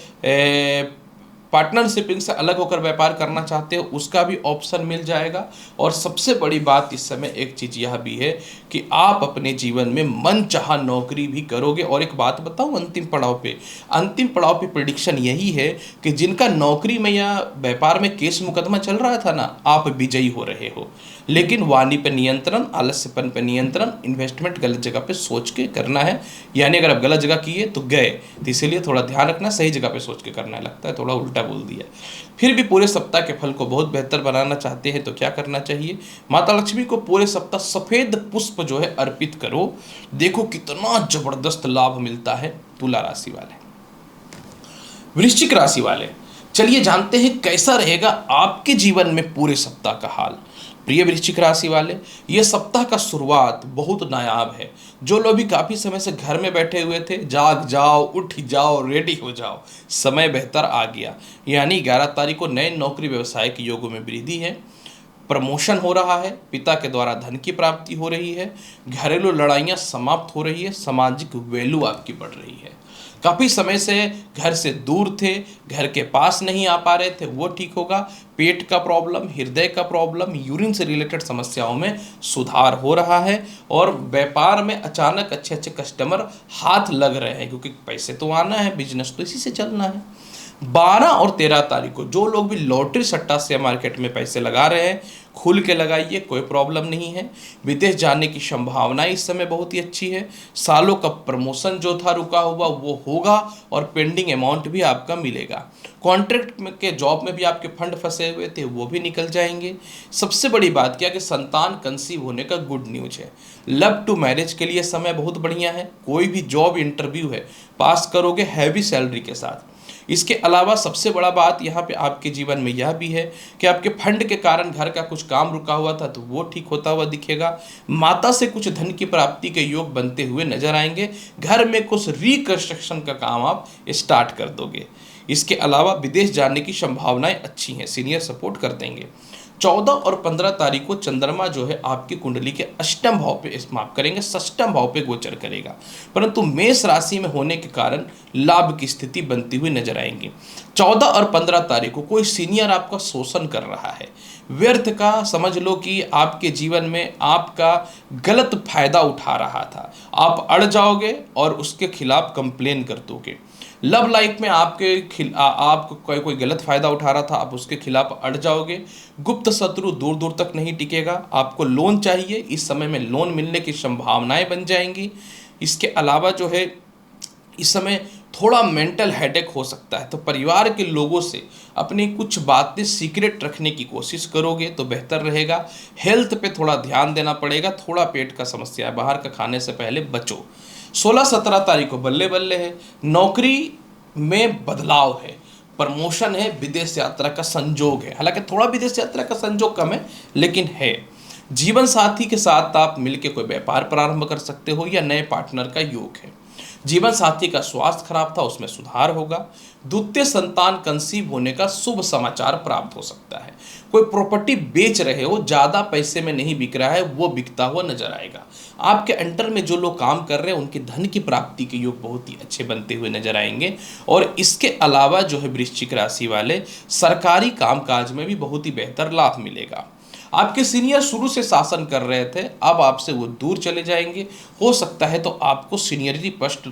A: पार्टनरशिपिंग से अलग होकर व्यापार करना चाहते हो, उसका भी ऑप्शन मिल जाएगा। और सबसे बड़ी बात इस समय एक चीज़ यह भी है कि आप अपने जीवन में मनचाहा नौकरी भी करोगे। और एक बात बताऊं, अंतिम पड़ाव पे प्रिडिक्शन यही है कि जिनका नौकरी में या व्यापार में केस मुकदमा चल रहा था ना, आप विजयी हो रहे हो। लेकिन वाणी पर नियंत्रण, आलस्यपन पर नियंत्रण, इन्वेस्टमेंट गलत जगह पे सोच के करना है। यानी अगर आप गलत जगह किए तो गए, तो इसीलिए थोड़ा ध्यान रखना, सही जगह पे सोच के करना है। लगता है थोड़ा उल्टा बोल दिया। फिर भी पूरे सप्ताह के फल को बहुत बेहतर बनाना चाहते हैं तो क्या करना चाहिए? माता लक्ष्मी को पूरे सप्ताह सफेद पुष्प जो है अर्पित करो। देखो कितना जबरदस्त लाभ मिलता है। तुला राशि वाले, वृश्चिक राशि वाले, चलिए जानते हैं कैसा रहेगा आपके जीवन में पूरे सप्ताह का हाल। प्रिय वृश्चिक राशि वाले, ये सप्ताह का शुरुआत बहुत नायाब है। जो लोग भी काफ़ी समय से घर में बैठे हुए थे, जाग जाओ, उठ जाओ, रेडी हो जाओ, समय बेहतर आ गया। यानी 11 तारीख को नए नौकरी व्यवसाय के योगों में वृद्धि है। प्रमोशन हो रहा है, पिता के द्वारा धन की प्राप्ति हो रही है, घरेलू लड़ाइयाँ समाप्त हो रही है, सामाजिक वैल्यू आपकी बढ़ रही है। काफ़ी समय से घर से दूर थे, घर के पास नहीं आ पा रहे थे, वो ठीक होगा। पेट का प्रॉब्लम, हृदय का प्रॉब्लम, यूरिन से रिलेटेड समस्याओं में सुधार हो रहा है। और व्यापार में अचानक अच्छे अच्छे कस्टमर हाथ लग रहे हैं, क्योंकि पैसे तो आना है, बिजनेस तो इसी से चलना है। 12 और 13 तारीख को जो लोग भी लॉटरी सट्टा शेयर मार्केट में पैसे लगा रहे हैं, खुल के लगाइए, कोई प्रॉब्लम नहीं है। विदेश जाने की संभावना इस समय बहुत ही अच्छी है। सालों का प्रमोशन जो था रुका हुआ वो होगा और पेंडिंग अमाउंट भी आपका मिलेगा। कॉन्ट्रैक्ट में के जॉब में भी आपके फंड फंसे हुए थे, वो भी निकल जाएंगे। सबसे बड़ी बात क्या कि संतान कंसीव होने का गुड न्यूज है। लव टू मैरिज के लिए समय बहुत बढ़िया है। कोई भी जॉब इंटरव्यू है, पास करोगे हैवी सैलरी के साथ। इसके अलावा सबसे बड़ा बात यहाँ पे आपके जीवन में यह भी है कि आपके फंड के कारण घर का कुछ काम रुका हुआ था तो वो ठीक होता हुआ दिखेगा। माता से कुछ धन की प्राप्ति के योग बनते हुए नजर आएंगे। घर में कुछ रिकंस्ट्रक्शन का काम आप स्टार्ट कर दोगे। इसके अलावा विदेश जाने की संभावनाएं अच्छी हैं, सीनियर सपोर्ट कर देंगे। 14 और 15 तारीख को चंद्रमा जो है आपकी कुंडली के अष्टम भाव पे माफ करेंगे षष्टम भाव पे गोचर करेगा, परंतु मेष राशि में होने के कारण लाभ की स्थिति बनती हुई नजर आएंगी। 14 और 15 तारीख को कोई सीनियर आपका शोषण कर रहा है, व्यर्थ का समझ लो कि आपके जीवन में आपका गलत फायदा उठा रहा था, आप अड़ जाओगे और उसके खिलाफ कंप्लेन कर दोगे। लव लाइफ में आपको कोई गलत फायदा उठा रहा था, आप उसके खिलाफ अड़ जाओगे। गुप्त शत्रु दूर दूर तक नहीं टिकेगा। आपको लोन चाहिए, इस समय में लोन मिलने की संभावनाएं बन जाएंगी। इसके अलावा जो है इस समय थोड़ा मेंटल हेडेक हो सकता है, तो परिवार के लोगों से अपनी कुछ बातें सीक्रेट रखने की कोशिश करोगे तो बेहतर रहेगा। हेल्थ पे थोड़ा ध्यान देना पड़ेगा, थोड़ा पेट का समस्या है, बाहर का खाने से पहले बचो। 16-17 तारीख को बल्ले बल्ले है, नौकरी में बदलाव है, प्रमोशन है, विदेश यात्रा का संजोग है। हालांकि थोड़ा विदेश यात्रा का संजोग कम है लेकिन है। जीवन साथी के साथ आप मिलकर कोई व्यापार प्रारंभ कर सकते हो या नए पार्टनर का योग है। जीवन साथी का स्वास्थ्य खराब था, उसमें सुधार होगा। द्वितीय संतान कंसीव होने का शुभ समाचार प्राप्त हो सकता है। कोई प्रॉपर्टी बेच रहे हो, ज़्यादा पैसे में नहीं बिक रहा है, वो बिकता हुआ नजर आएगा। आपके अंडर में जो लोग काम कर रहे हैं उनके धन की प्राप्ति के योग बहुत ही अच्छे बनते हुए नजर आएंगे। और इसके अलावा जो है वृश्चिक राशि वाले सरकारी कामकाज में भी बहुत ही बेहतर लाभ मिलेगा। आपके सीनियर शुरू से शासन कर रहे थे, अब आपसे वो दूर चले जाएंगे। हो सकता है तो आपको सीनियरिटी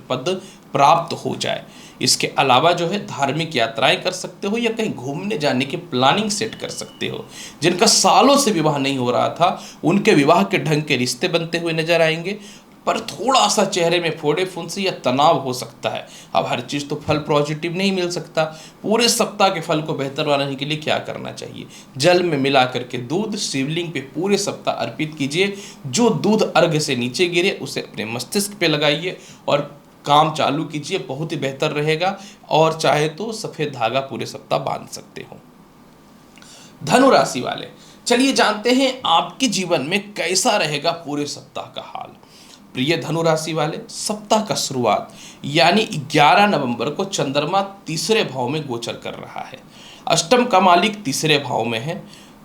A: पद प्राप्त हो जाए। इसके अलावा जो है धार्मिक यात्राएं कर सकते हो या कहीं घूमने जाने की प्लानिंग सेट कर सकते हो। जिनका सालों से विवाह नहीं हो रहा था उनके विवाह के ढंग के रिश्ते बनते हुए नजर आएंगे, पर थोड़ा सा चेहरे में फोड़े फुंसी या तनाव हो सकता है। अब हर चीज़ तो फल पॉजिटिव नहीं मिल सकता। पूरे सप्ताह के फल को बेहतर बनाने के लिए क्या करना चाहिए? जल में मिला करके दूध शिवलिंग पे पूरे सप्ताह अर्पित कीजिए। जो दूध अर्घ से नीचे गिरे उसे अपने मस्तिष्क पे लगाइए और काम चालू कीजिए, बहुत ही बेहतर रहेगा। और चाहे तो सफ़ेद धागा पूरे सप्ताह बांध सकते हो। धनु राशि वाले, चलिए जानते हैं आपके जीवन में कैसा रहेगा पूरे सप्ताह का हाल। प्रिय धनु राशि वाले, सप्ताह का शुरुआत यानी 11 नवंबर को चंद्रमा तीसरे भाव में गोचर कर रहा है। अष्टम का मालिक तीसरे भाव में है,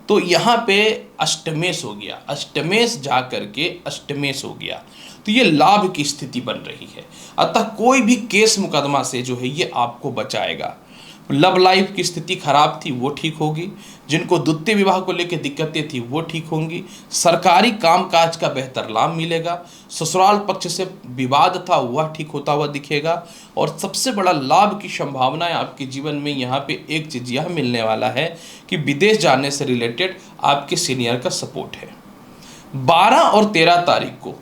A: तो यहाँ पे अष्टमेश हो गया, अष्टमेश जा करके अष्टमेश हो गया, तो ये लाभ की स्थिति बन रही है। अतः कोई भी केस मुकदमा से जो है ये आपको बचाएगा। लव लाइफ की स्थिति खराब थी वो ठीक होगी, जिनको द्वितीय विवाह को लेकर दिक्कतें थी वो ठीक होंगी। सरकारी कामकाज का बेहतर लाभ मिलेगा। ससुराल पक्ष से विवाद था वह ठीक होता हुआ दिखेगा। और सबसे बड़ा लाभ की संभावनाएं आपके जीवन में यहाँ पे एक चीज़ यह मिलने वाला है कि विदेश जाने से रिलेटेड आपके सीनियर का सपोर्ट है। 12 और 13 तारीख को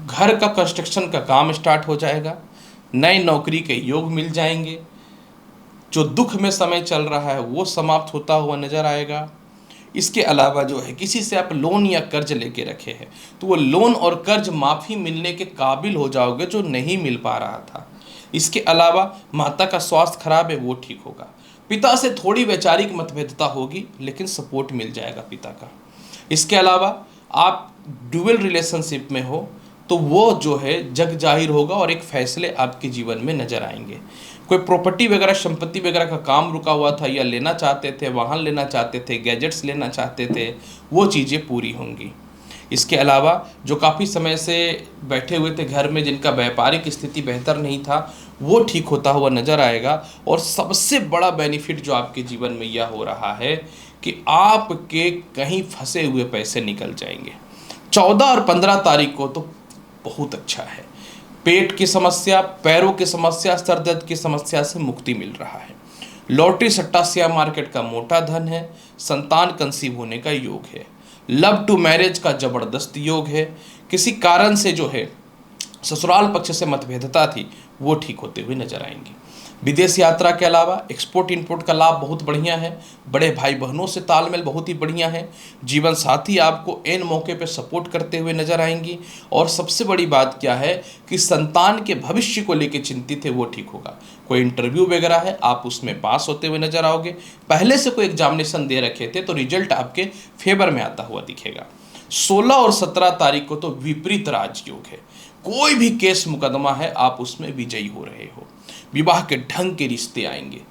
A: घर का कंस्ट्रक्शन का काम स्टार्ट हो जाएगा। नई नौकरी के योग मिल जाएंगे। जो दुख में समय चल रहा है वो समाप्त होता हुआ नजर आएगा। इसके अलावा जो है किसी से आप लोन या कर्ज लेके रखे हैं तो वो लोन और कर्ज माफ़ी मिलने के काबिल हो जाओगे जो नहीं मिल पा रहा था। इसके अलावा माता का स्वास्थ्य खराब है वो ठीक होगा। पिता से थोड़ी वैचारिक मतभेदता होगी लेकिन सपोर्ट मिल जाएगा पिता का। इसके अलावा आप ड्यूअल रिलेशनशिप में हो तो वो जो है जग जाहिर होगा और एक फैसले आपके जीवन में नजर आएंगे। कोई प्रॉपर्टी वगैरह संपत्ति वगैरह का काम रुका हुआ था या लेना चाहते थे, वाहन लेना चाहते थे, गैजेट्स लेना चाहते थे, वो चीज़ें पूरी होंगी। इसके अलावा जो काफ़ी समय से बैठे हुए थे घर में, जिनका व्यापारिक स्थिति बेहतर नहीं था, वो ठीक होता हुआ नजर आएगा। और सबसे बड़ा बेनिफिट जो आपके जीवन में यह हो रहा है कि आपके कहीं फंसे हुए पैसे निकल जाएंगे। 14 और 15 तारीख को तो बहुत अच्छा है। पेट की समस्या, पैरों की समस्या, सर दर्द की समस्या से मुक्ति मिल रहा है। लॉटरी सट्टा शेयर मार्केट का मोटा धन है। संतान कंसीव होने का योग है। लव टू मैरिज का जबरदस्त योग है। किसी कारण से जो है ससुराल पक्ष से मतभेदता थी वो ठीक होते हुए नजर आएंगी। विदेश यात्रा के अलावा एक्सपोर्ट इंपोर्ट का लाभ बहुत बढ़िया है। बड़े भाई बहनों से तालमेल बहुत ही बढ़िया है। जीवन साथी आपको एन मौके पे सपोर्ट करते हुए नजर आएंगी। और सबसे बड़ी बात क्या है कि संतान के भविष्य को लेकर चिंतित है वो ठीक होगा। कोई इंटरव्यू वगैरह है, आप उसमें पास होते हुए नजर आओगे। पहले से कोई एग्जामिनेशन दे रखे थे तो रिजल्ट आपके फेवर में आता हुआ दिखेगा। 16 और 17 तारीख को तो विपरीत राजयोग है। कोई भी केस मुकदमा है, आप उसमें विजयी हो रहे हो। विवाह के ढंग के रिश्ते आएंगे।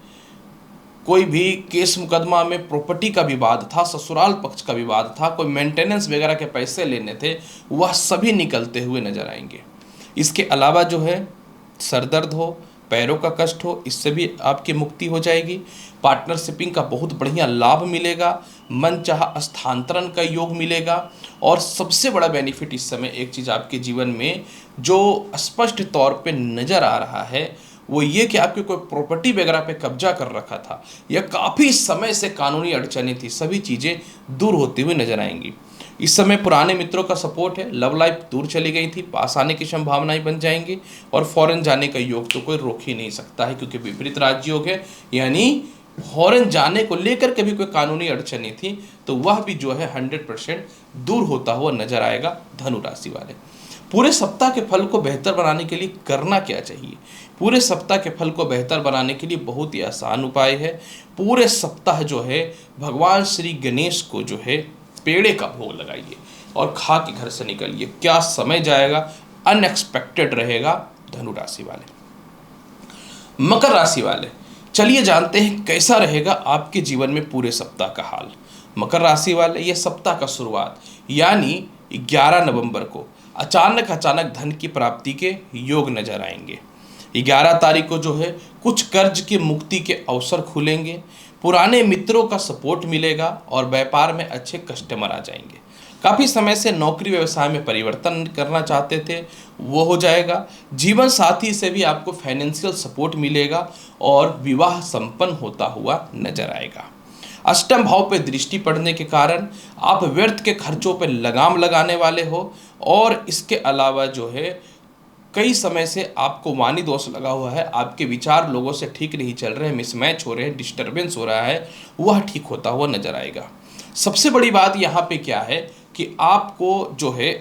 A: कोई भी केस मुकदमा में प्रॉपर्टी का विवाद था, ससुराल पक्ष का विवाद था, कोई मेंटेनेंस वगैरह के पैसे लेने थे, वह सभी निकलते हुए नजर आएंगे। इसके अलावा जो है सर दर्द हो, पैरों का कष्ट हो, इससे भी आपकी मुक्ति हो जाएगी। पार्टनरशिपिंग का बहुत बढ़िया लाभ मिलेगा। मनचाहा स्थानांतरण का योग मिलेगा। और सबसे बड़ा बेनिफिट इस समय एक चीज़ आपके जीवन में जो स्पष्ट तौर पे नज़र आ रहा है वो ये कि आपके कोई प्रॉपर्टी वगैरह पे कब्जा कर रखा था या काफ़ी समय से कानूनी अड़चनें थी, सभी चीज़ें दूर होती हुई नजर आएंगी। इस समय पुराने मित्रों का सपोर्ट है। लव लाइफ दूर चली गई थी, पास आने की संभावनाएं बन जाएंगी। और फॉरेन जाने का योग तो कोई रोक ही नहीं सकता है, क्योंकि विपरीत राजयोग है। यानी फॉरेन जाने को लेकर के भी कोई कानूनी अड़चनें थी तो वह भी जो है 100% दूर होता हुआ नजर आएगा। धनु राशि वाले पूरे सप्ताह के फल को बेहतर बनाने के लिए करना क्या चाहिए? पूरे सप्ताह के फल को बेहतर बनाने के लिए बहुत ही आसान उपाय है। पूरे सप्ताह जो है भगवान श्री गणेश को जो है पेड़े का भोग लगाइए और खा के घर से निकलिए। क्या समय जाएगा, अनएक्सपेक्टेड रहेगा। धनु राशि वाले। मकर राशि वाले, चलिए जानते हैं कैसा रहेगा आपके जीवन में पूरे सप्ताह का हाल। मकर राशि वाले, यह सप्ताह का शुरुआत यानी 11 नवंबर को अचानक धन की प्राप्ति के योग नजर आएंगे। 11 तारीख को जो है कुछ कर्ज की मुक्ति के अवसर खुलेंगे। पुराने मित्रों का सपोर्ट मिलेगा और व्यापार में अच्छे कस्टमर आ जाएंगे। काफ़ी समय से नौकरी व्यवसाय में परिवर्तन करना चाहते थे, वो हो जाएगा। जीवन साथी से भी आपको फाइनेंशियल सपोर्ट मिलेगा और विवाह संपन्न होता हुआ नजर आएगा। अष्टम भाव पे दृष्टि पड़ने के कारण आप व्यर्थ के खर्चों पे लगाम लगाने वाले हो। और इसके अलावा जो है कई समय से आपको वाणी दोष लगा हुआ है, आपके विचार लोगों से ठीक नहीं चल रहे हैं, मिसमैच हो रहे हैं, डिस्टर्बेंस हो रहा है, वह ठीक होता हुआ नजर आएगा। सबसे बड़ी बात यहाँ पे क्या है कि आपको जो है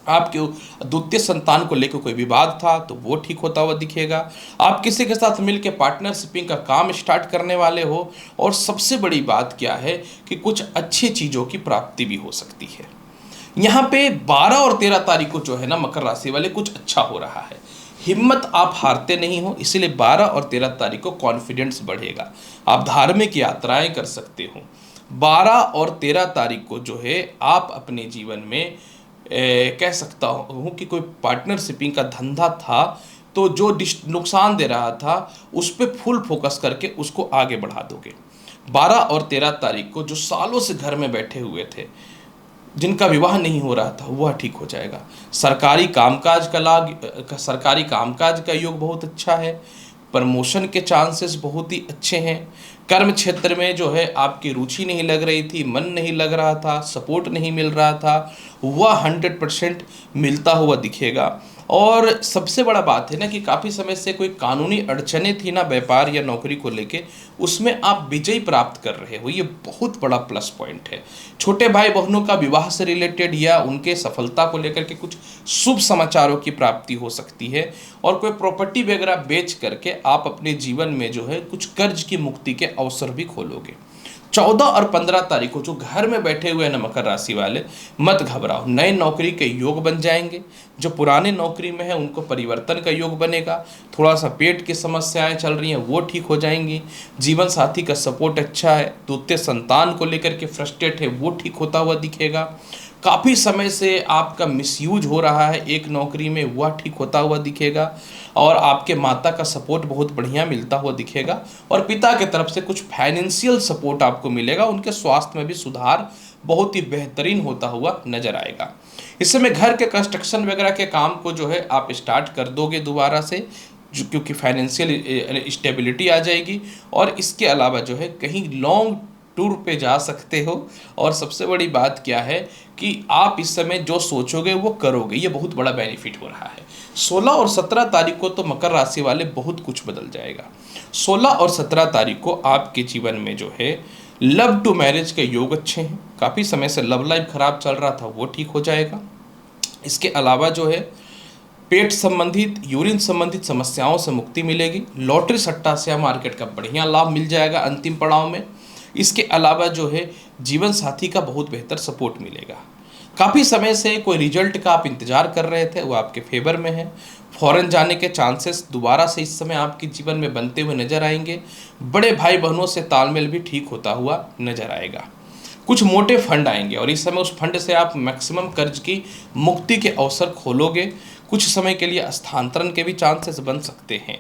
A: आपके द्वितीय संतान को लेकर कोई विवाद था तो वो ठीक होता हुआ दिखेगा। आप किसी के साथ मिलकर पार्टनरशिपिंग का काम स्टार्ट करने वाले हो। और सबसे बड़ी बात क्या है कि कुछ अच्छी चीज़ों की प्राप्ति भी हो सकती है। यहाँ पे 12 और 13 तारीख को जो है ना मकर राशि वाले कुछ अच्छा हो रहा है। हिम्मत आप हारते नहीं हो, इसलिए 12 और 13 तारीख को कॉन्फिडेंस बढ़ेगा। आप धार्मिक यात्राएं कर सकते हो। 12 और 13 तारीख को जो है आप अपने जीवन में कह सकता हूँ कि कोई पार्टनरशिपिंग का धंधा था तो जो नुकसान दे रहा था उस पर फुल फोकस करके उसको आगे बढ़ा दोगे। 12 और 13 तारीख को जो सालों से घर में बैठे हुए थे, जिनका विवाह नहीं हो रहा था, वह ठीक हो जाएगा। सरकारी कामकाज का योग बहुत अच्छा है। प्रमोशन के चांसेस बहुत ही अच्छे हैं। कर्म क्षेत्र में जो है आपकी रुचि नहीं लग रही थी, मन नहीं लग रहा था, सपोर्ट नहीं मिल रहा था, वह 100% मिलता हुआ दिखेगा। और सबसे बड़ा बात है ना कि काफ़ी समय से कोई कानूनी अड़चनें थी ना व्यापार या नौकरी को लेके, उसमें आप विजय प्राप्त कर रहे हो, ये बहुत बड़ा प्लस पॉइंट है। छोटे भाई बहनों का विवाह से रिलेटेड या उनके सफलता को लेकर के कुछ शुभ समाचारों की प्राप्ति हो सकती है। और कोई प्रॉपर्टी वगैरह बेच करके आप अपने जीवन में जो है कुछ कर्ज की मुक्ति के अवसर भी खोलोगे। 14 और 15 तारीख को जो घर में बैठे हुए हैं ना मकर राशि वाले, मत घबराओ, नए नौकरी के योग बन जाएंगे। जो पुराने नौकरी में है उनको परिवर्तन का योग बनेगा। थोड़ा सा पेट की समस्याएं चल रही हैं वो ठीक हो जाएंगी। जीवन साथी का सपोर्ट अच्छा है। द्वितीय संतान को लेकर के फ्रस्ट्रेट है वो ठीक होता हुआ दिखेगा। काफ़ी समय से आपका मिसयूज हो रहा है एक नौकरी में, वह ठीक होता हुआ दिखेगा। और आपके माता का सपोर्ट बहुत बढ़िया मिलता हुआ दिखेगा। और पिता की तरफ से कुछ फाइनेंशियल सपोर्ट आपको मिलेगा। उनके स्वास्थ्य में भी सुधार बहुत ही बेहतरीन होता हुआ नजर आएगा। इस समय घर के कंस्ट्रक्शन वगैरह के काम को जो है आप स्टार्ट कर दोगे दोबारा से, क्योंकि फाइनेंशियल स्टेबिलिटी आ जाएगी। और इसके अलावा जो है कहीं लॉन्ग टूर पे जा सकते हो। और सबसे बड़ी बात क्या है कि आप इस समय जो सोचोगे वो करोगे, ये बहुत बड़ा बेनिफिट हो रहा है। 16 और 17 तारीख को तो मकर राशि वाले बहुत कुछ बदल जाएगा। 16 और 17 तारीख को आपके जीवन में जो है लव टू मैरिज के योग अच्छे हैं। काफ़ी समय से लव लाइफ खराब चल रहा था, वो ठीक हो जाएगा। इसके अलावा जो है पेट संबंधित, यूरिन संबंधित समस्याओं से मुक्ति मिलेगी। लॉटरी सट्टा शेयर मार्केट का बढ़िया लाभ मिल जाएगा अंतिम पड़ाव में। इसके अलावा जो है जीवन साथी का बहुत बेहतर सपोर्ट मिलेगा। काफ़ी समय से कोई रिजल्ट का आप इंतजार कर रहे थे, वो आपके फेवर में है। फॉरेन जाने के चांसेस दोबारा से इस समय आपके जीवन में बनते हुए नजर आएंगे। बड़े भाई बहनों से तालमेल भी ठीक होता हुआ नजर आएगा। कुछ मोटे फंड आएंगे और इस समय उस फंड से आप मैक्सिमम कर्ज की मुक्ति के अवसर खोलोगे। कुछ समय के लिए स्थानांतरण के भी चांसेस बन सकते हैं।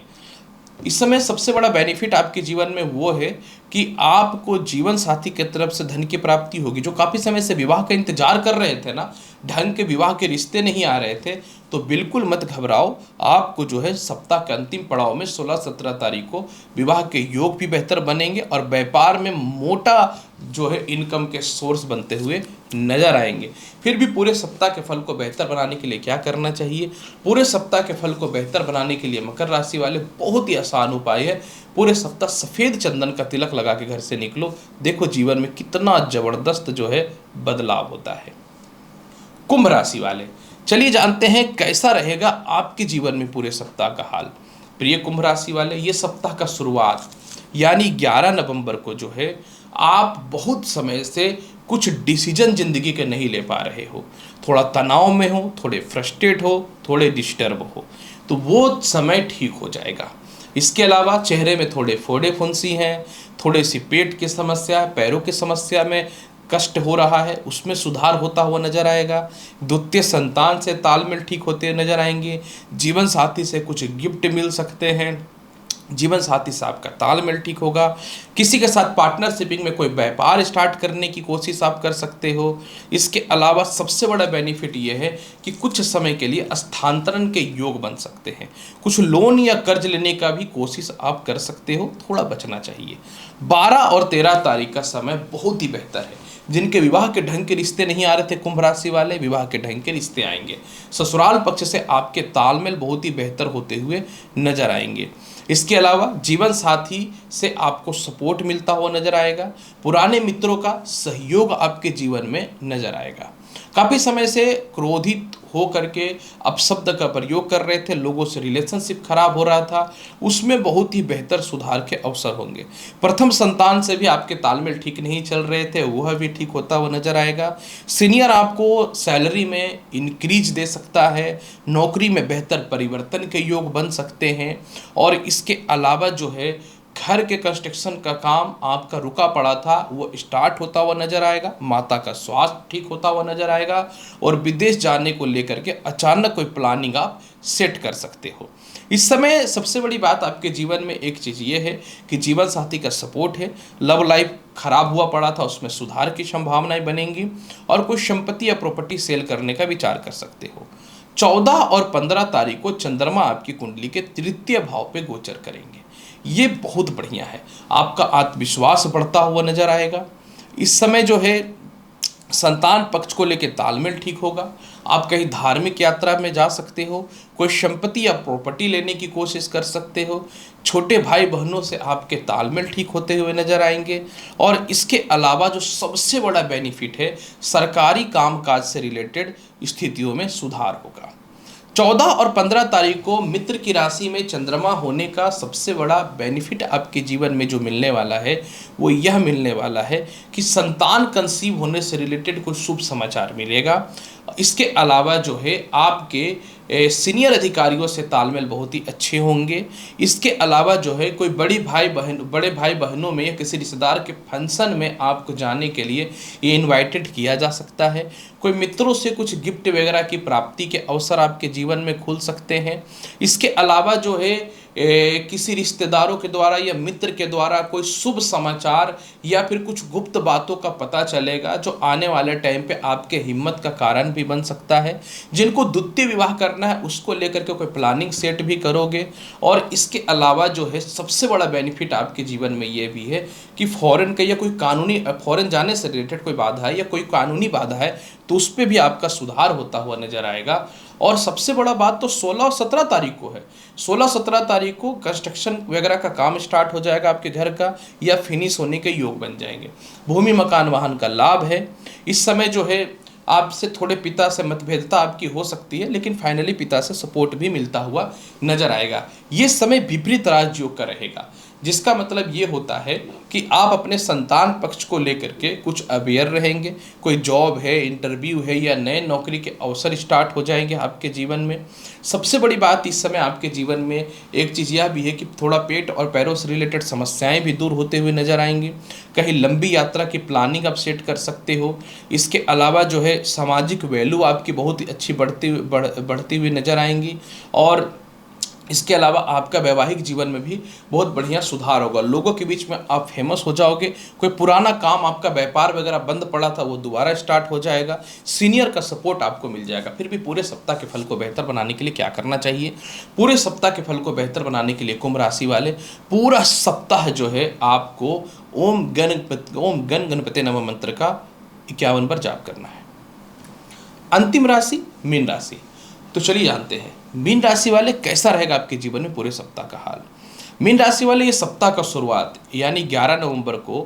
A: इस समय सबसे बड़ा बेनिफिट आपके जीवन में वो है कि आपको जीवन साथी की तरफ से धन की प्राप्ति होगी। जो काफ़ी समय से विवाह का इंतजार कर रहे थे ना, ढंग के विवाह के रिश्ते नहीं आ रहे थे, तो बिल्कुल मत घबराओ। आपको जो है सप्ताह के अंतिम पड़ाव में 16-17 तारीख को विवाह के योग भी बेहतर बनेंगे और व्यापार में मोटा जो है इनकम के सोर्स बनते हुए नजर आएंगे। फिर भी पूरे सप्ताह के फल को बेहतर बनाने के लिए क्या करना चाहिए? पूरे सप्ताह के फल को बेहतर बनाने के लिए मकर राशि वाले बहुत ही आसान उपाय है। पूरे सप्ताह सफ़ेद चंदन का तिलक लगा के घर से निकलो, देखो जीवन में कितना जबरदस्त जो है बदलाव होता है। कुंभ राशि वाले, चलिए जानते हैं कैसा रहेगा आपके जीवन में पूरे सप्ताह का हाल। प्रिय कुंभ राशि वाले, ये सप्ताह का शुरुआत यानी 11 नवंबर को जो है आप बहुत समय से कुछ डिसीजन जिंदगी के नहीं ले पा रहे हो, थोड़ा तनाव में हो, थोड़े फ्रस्ट्रेट हो, थोड़े डिस्टर्ब हो, तो वो समय ठीक हो जाएगा। इसके अलावा चेहरे में थोड़े फोड़े फुंसी हैं, थोड़ी सी पेट की समस्या, पैरों की समस्या में कष्ट हो रहा है, उसमें सुधार होता हुआ नजर आएगा। द्वितीय संतान से तालमेल ठीक होते नजर आएंगे। जीवन साथी से कुछ गिफ्ट मिल सकते हैं। जीवन साथी से आपका तालमेल ठीक होगा। किसी के साथ पार्टनरशिपिंग में कोई व्यापार स्टार्ट करने की कोशिश आप कर सकते हो। इसके अलावा सबसे बड़ा बेनिफिट ये है कि कुछ समय के लिए स्थानांतरण के योग बन सकते हैं। कुछ लोन या कर्ज लेने का भी कोशिश आप कर सकते हो, थोड़ा बचना चाहिए। 12 और 13 तारीख का समय बहुत ही बेहतर है। जिनके विवाह के ढंग के रिश्ते नहीं आ रहे थे कुंभ राशि वाले, विवाह के ढंग के रिश्ते आएंगे। ससुराल पक्ष से आपके तालमेल बहुत ही बेहतर होते हुए नजर आएंगे। इसके अलावा जीवन साथी से आपको सपोर्ट मिलता हुआ नजर आएगा। पुराने मित्रों का सहयोग आपके जीवन में नजर आएगा। काफ़ी समय से क्रोधित हो करके अपशब्द का प्रयोग कर रहे थे, लोगों से रिलेशनशिप खराब हो रहा था, उसमें बहुत ही बेहतर सुधार के अवसर होंगे। प्रथम संतान से भी आपके तालमेल ठीक नहीं चल रहे थे, वह भी ठीक होता हुआ नजर आएगा। सीनियर आपको सैलरी में इंक्रीज दे सकता है, नौकरी में बेहतर परिवर्तन के योग बन सकते हैं। और इसके अलावा जो है घर के कंस्ट्रक्शन का काम आपका रुका पड़ा था, वो स्टार्ट होता हुआ नजर आएगा। माता का स्वास्थ्य ठीक होता हुआ नजर आएगा और विदेश जाने को लेकर के अचानक कोई प्लानिंग आप सेट कर सकते हो। इस समय सबसे बड़ी बात आपके जीवन में एक चीज़ ये है कि जीवन साथी का सपोर्ट है। लव लाइफ खराब हुआ पड़ा था, उसमें सुधार की संभावनाएं बनेंगी और कुछ संपत्ति या प्रॉपर्टी सेल करने का विचार कर सकते हो। 14 और 15 तारीख को चंद्रमा आपकी कुंडली के तृतीय भाव पे गोचर करेंगे। ये बहुत बढ़िया है, आपका आत्मविश्वास बढ़ता हुआ नजर आएगा। इस समय जो है संतान पक्ष को लेकर तालमेल ठीक होगा। आप कहीं धार्मिक यात्रा में जा सकते हो, कोई संपत्ति या प्रॉपर्टी लेने की कोशिश कर सकते हो। छोटे भाई बहनों से आपके तालमेल ठीक होते हुए नजर आएंगे। और इसके अलावा जो सबसे बड़ा बेनिफिट है, सरकारी कामकाज से रिलेटेड स्थितियों में सुधार होगा। 14 और 15 तारीख को मित्र की राशि में चंद्रमा होने का सबसे बड़ा बेनिफिट आपके जीवन में जो मिलने वाला है वो यह मिलने वाला है कि संतान कंसीव होने से रिलेटेड कुछ शुभ समाचार मिलेगा। इसके अलावा जो है आपके सीनियर अधिकारियों से तालमेल बहुत ही अच्छे होंगे। इसके अलावा जो है कोई बड़े भाई बहनों में या किसी रिश्तेदार के फंक्शन में आपको जाने के लिए ये इनवाइटेड किया जा सकता है। कोई मित्रों से कुछ गिफ्ट वगैरह की प्राप्ति के अवसर आपके जीवन में खुल सकते हैं। इसके अलावा जो है किसी रिश्तेदारों के द्वारा या मित्र के द्वारा कोई शुभ समाचार या फिर कुछ गुप्त बातों का पता चलेगा, जो आने वाले टाइम पे आपके हिम्मत का कारण भी बन सकता है। जिनको द्वितीय विवाह करना है उसको लेकर के कोई प्लानिंग सेट भी करोगे। और इसके अलावा जो है सबसे बड़ा बेनिफिट आपके जीवन में ये भी है कि फॉरेन का या कोई कानूनी फॉरेन जाने से रिलेटेड कोई बाधा है या कोई कानूनी बाधा है तो उस पर भी आपका सुधार होता हुआ नजर आएगा। और सबसे बड़ा बात तो 16 और 17 तारीख को है। 16-17 तारीख को कंस्ट्रक्शन वगैरह का काम स्टार्ट हो जाएगा आपके घर का, या फिनिश होने के योग बन जाएंगे। भूमि मकान वाहन का लाभ है। इस समय जो है आपसे थोड़े पिता से मतभेदता आपकी हो सकती है, लेकिन फाइनली पिता से सपोर्ट भी मिलता हुआ नजर आएगा। ये समय विपरीत राजयोग का रहेगा, जिसका मतलब ये होता है कि आप अपने संतान पक्ष को लेकर के कुछ अवेयर रहेंगे। कोई जॉब है, इंटरव्यू है या नए नौकरी के अवसर स्टार्ट हो जाएंगे आपके जीवन में। सबसे बड़ी बात इस समय आपके जीवन में एक चीज़ यह भी है कि थोड़ा पेट और पैरों से रिलेटेड समस्याएं भी दूर होते हुए नजर आएंगी। कहीं लंबी यात्रा की प्लानिंग आप सेट कर सकते हो। इसके अलावा जो है सामाजिक वैल्यू आपकी बहुत ही अच्छी बढ़ती हुई नजर आएंगी। और इसके अलावा आपका वैवाहिक जीवन में भी बहुत बढ़िया सुधार होगा। लोगों के बीच में आप फेमस हो जाओगे। कोई पुराना काम, आपका व्यापार वगैरह बंद पड़ा था, वो दोबारा स्टार्ट हो जाएगा। सीनियर का सपोर्ट आपको मिल जाएगा। फिर भी पूरे सप्ताह के फल को बेहतर बनाने के लिए क्या करना चाहिए? पूरे सप्ताह के फल को बेहतर बनाने के लिए कुंभ राशि वाले पूरा सप्ताह जो है आपको ओम गण गणपति नमः मंत्र का 51 बार जाप करना है। अंतिम राशि मीन राशि। तो चलिए जानते हैं मीन राशि वाले कैसा रहेगा आपके जीवन में पूरे सप्ताह का हाल। मीन राशि वाले ये सप्ताह का शुरुआत यानी 11 नवंबर को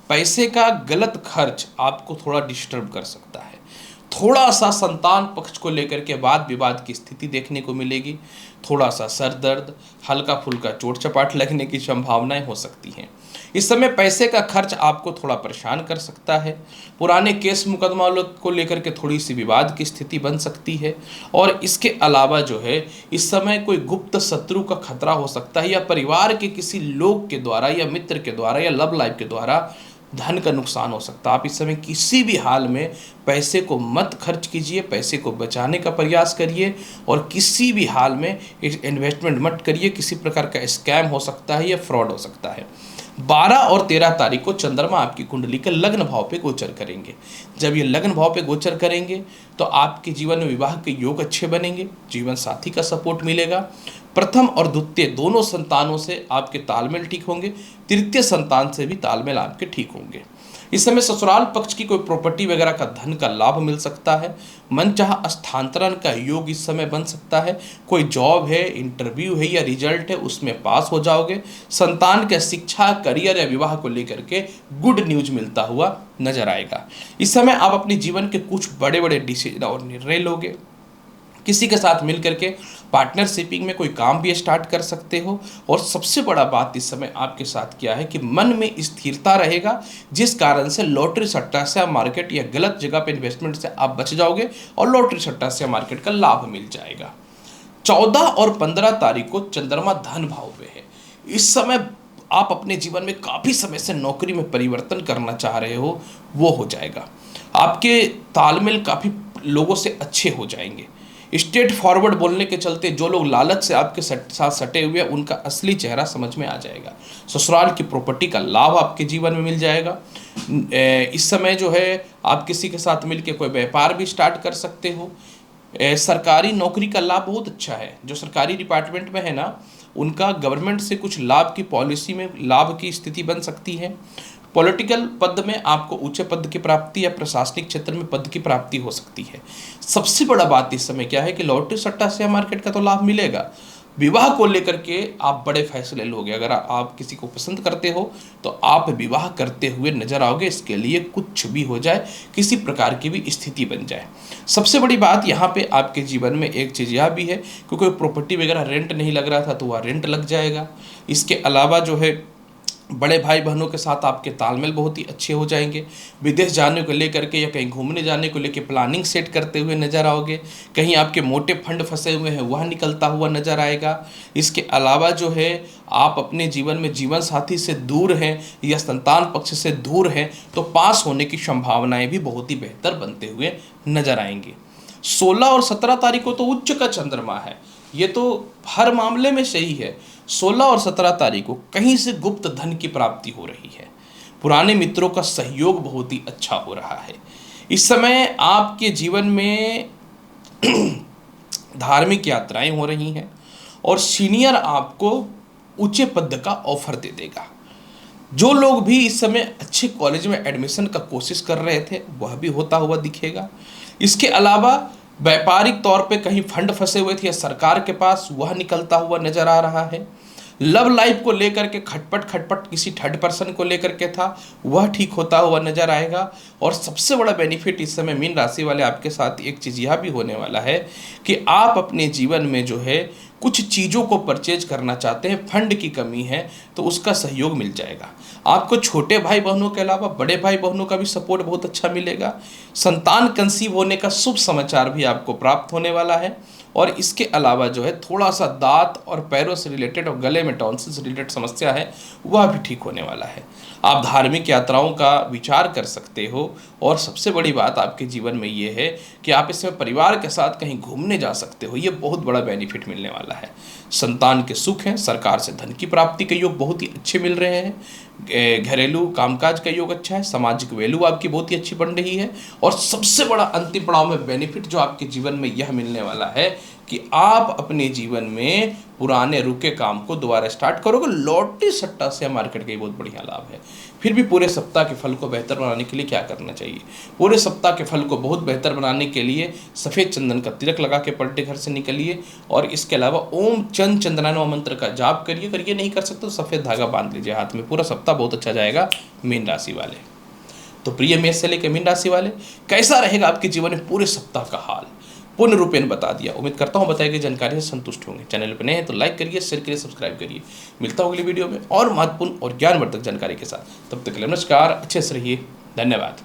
A: पैसे का गलत खर्च आपको थोड़ा डिस्टर्ब कर सकता है। थोड़ा सा संतान पक्ष को लेकर के वाद विवाद की स्थिति देखने को मिलेगी। थोड़ा सा सर दर्द, हल्का फुल्का चोट चपाट लगने की संभावनाएं हो सकती हैं। इस समय पैसे का खर्च आपको थोड़ा परेशान कर सकता है। पुराने केस मुकदमा को लेकर के थोड़ी सी विवाद की स्थिति बन सकती है। और इसके अलावा जो है इस समय कोई गुप्त शत्रु का खतरा हो सकता है, या परिवार के किसी लोग के द्वारा या मित्र के द्वारा या लव लाइफ के द्वारा धन का नुकसान हो सकता है। आप इस समय किसी भी हाल में पैसे को मत खर्च कीजिए, पैसे को बचाने का प्रयास करिए और किसी भी हाल में इन्वेस्टमेंट मत करिए। किसी प्रकार का स्कैम हो सकता है या फ्रॉड हो सकता है। 12 और 13 तारीख को चंद्रमा आपकी कुंडली के लग्न भाव पे गोचर करेंगे। जब ये लग्न भाव पे गोचर करेंगे तो आपके जीवन में विवाह के योग अच्छे बनेंगे, जीवन साथी का सपोर्ट मिलेगा। प्रथम और द्वितीय दोनों संतानों से आपके तालमेल ठीक होंगे। तृतीय संतान से भी तालमेल आपके ठीक होंगे। इस समय ससुराल पक्ष की कोई प्रॉपर्टी वगैरह का धन का लाभ मिल सकता है। मनचाहा स्थानांतरण का योग इस समय बन सकता है। कोई जॉब है, इंटरव्यू है या रिजल्ट है, उसमें पास हो जाओगे। संतान के शिक्षा, करियर या विवाह को लेकर के गुड न्यूज मिलता हुआ नजर आएगा। इस समय आप अपने जीवन के कुछ बड़े बड़े डिसीजन और निर्णय लोगे। किसी के साथ मिलकर के पार्टनरशिपिंग में कोई काम भी स्टार्ट कर सकते हो। और सबसे बड़ा बात इस समय आपके साथ क्या है कि मन में स्थिरता रहेगा, जिस कारण से लॉटरी सट्टा से मार्केट या गलत जगह पे इन्वेस्टमेंट से आप बच जाओगे और लॉटरी सट्टा से मार्केट का लाभ मिल जाएगा। 14 और 15 तारीख को चंद्रमा धन भाव पे है। इस समय आप अपने जीवन में काफ़ी समय से नौकरी में परिवर्तन करना चाह रहे हो, वो हो जाएगा। आपके तालमेल काफ़ी लोगों से अच्छे हो जाएंगे। स्ट्रेट फॉरवर्ड बोलने के चलते जो लोग लालच से आपके साथ सटे हुए हैं उनका असली चेहरा समझ में आ जाएगा। ससुराल की प्रॉपर्टी का लाभ आपके जीवन में मिल जाएगा। इस समय जो है आप किसी के साथ मिलकर कोई व्यापार भी स्टार्ट कर सकते हो। सरकारी नौकरी का लाभ बहुत अच्छा है। जो सरकारी डिपार्टमेंट में है ना, उनका गवर्नमेंट से कुछ लाभ की पॉलिसी में लाभ की स्थिति बन सकती है। पॉलिटिकल पद में आपको ऊंचे पद की प्राप्ति या प्रशासनिक क्षेत्र में पद की प्राप्ति हो सकती है। सबसे बड़ा बात इस समय क्या है कि लॉटरी सट्टा शेयर मार्केट का तो लाभ मिलेगा। विवाह को लेकर के आप बड़े फैसले लोगे। अगर आप किसी को पसंद करते हो तो आप विवाह करते हुए नजर आओगे। इसके लिए कुछ भी हो जाए, किसी प्रकार की भी स्थिति बन जाए। सबसे बड़ी बात यहाँ पे आपके जीवन में एक चीज़ यह भी है कि कोई प्रॉपर्टी वगैरह रेंट नहीं लग रहा था तो वह रेंट लग जाएगा। इसके अलावा जो है बड़े भाई बहनों के साथ आपके तालमेल बहुत ही अच्छे हो जाएंगे। विदेश जाने को लेकर के या कहीं घूमने जाने को लेकर प्लानिंग सेट करते हुए नजर आओगे। कहीं आपके मोटे फंड फंसे हुए हैं वह निकलता हुआ नजर आएगा। इसके अलावा जो है आप अपने जीवन में जीवन साथी से दूर हैं या संतान पक्ष से दूर हैं तो पास होने की संभावनाएं भी बहुत ही बेहतर बनते हुए नजर आएंगी। 16 और 17 तारीख को तो उच्च का चंद्रमा है, ये तो हर मामले में सही है। 16 और 17 तारीख को कहीं से गुप्त धन की प्राप्ति हो रही है। पुराने मित्रों का सहयोग बहुत ही अच्छा हो रहा है। इस समय आपके जीवन में धार्मिक यात्राएं हो रही हैं और सीनियर आपको ऊंचे पद का ऑफर दे देगा। जो लोग भी इस समय अच्छे कॉलेज में एडमिशन का कोशिश कर रहे थे वह भी होता हुआ दिखेगा। इसके अलावा व्यापारिक तौर पे कहीं फंड फंसे हुए थे या सरकार के पास वह निकलता हुआ नजर आ रहा है। लव लाइफ को लेकर के खटपट किसी थर्ड पर्सन को लेकर के था वह ठीक होता हुआ नजर आएगा। और सबसे बड़ा बेनिफिट इस समय मीन राशि वाले आपके साथ एक चीज़ यह भी होने वाला है कि आप अपने जीवन में जो है कुछ चीज़ों को परचेज करना चाहते हैं, फंड की कमी है तो उसका सहयोग मिल जाएगा। आपको छोटे भाई बहनों के अलावा बड़े भाई बहनों का भी सपोर्ट बहुत अच्छा मिलेगा। संतान कंसीव होने का शुभ समाचार भी आपको प्राप्त होने वाला है। और इसके अलावा जो है थोड़ा सा दांत और पैरों से रिलेटेड और गले में टॉन्सिल से रिलेटेड समस्या है वह भी ठीक होने वाला है। आप धार्मिक यात्राओं का विचार कर सकते हो। और सबसे बड़ी बात आपके जीवन में ये है कि आप इसमें परिवार के साथ कहीं घूमने जा सकते हो, ये बहुत बड़ा बेनिफिट मिलने वाला है। संतान के सुख हैं, सरकार से धन की प्राप्ति के योग बहुत ही अच्छे मिल रहे हैं। घरेलू कामकाज का योग अच्छा है, सामाजिक वैल्यू आपकी बहुत ही अच्छी बन रही है। और सबसे बड़ा अंतिम पड़ाव में बेनिफिट जो आपके जीवन में यह मिलने वाला है कि आप अपने जीवन में पुराने रुके काम को दोबारा स्टार्ट करोगे। लॉटरी सट्टा से मार्केट का ये बहुत बढ़िया लाभ है। फिर भी पूरे सप्ताह के फल को बेहतर बनाने के लिए क्या करना चाहिए? पूरे सप्ताह के फल को बहुत बेहतर बनाने के लिए सफ़ेद चंदन का तिलक लगा के पलटे घर से निकलिए। और इसके अलावा ओम चंद चंद्रानो मंत्र का जाप करिए। अगर ये नहीं कर सकते तो सफ़ेद धागा बांध लीजिए हाथ में। पूरा सप्ताह बहुत अच्छा जाएगा मीन राशि वाले। तो प्रिय मेष से लेकर मीन राशि वाले, कैसा रहेगा आपके जीवन में पूरे सप्ताह का हाल पूर्ण रूपेण बता दिया। उम्मीद करता हूँ बताई गई जानकारी से संतुष्ट होंगे। चैनल पर नए हैं तो लाइक करिए, शेयर करिए, सब्सक्राइब करिए। मिलता हूँ अगली वीडियो में और महत्वपूर्ण और ज्ञानवर्धक जानकारी के साथ। तब तक के लिए नमस्कार, अच्छे से रहिए, धन्यवाद।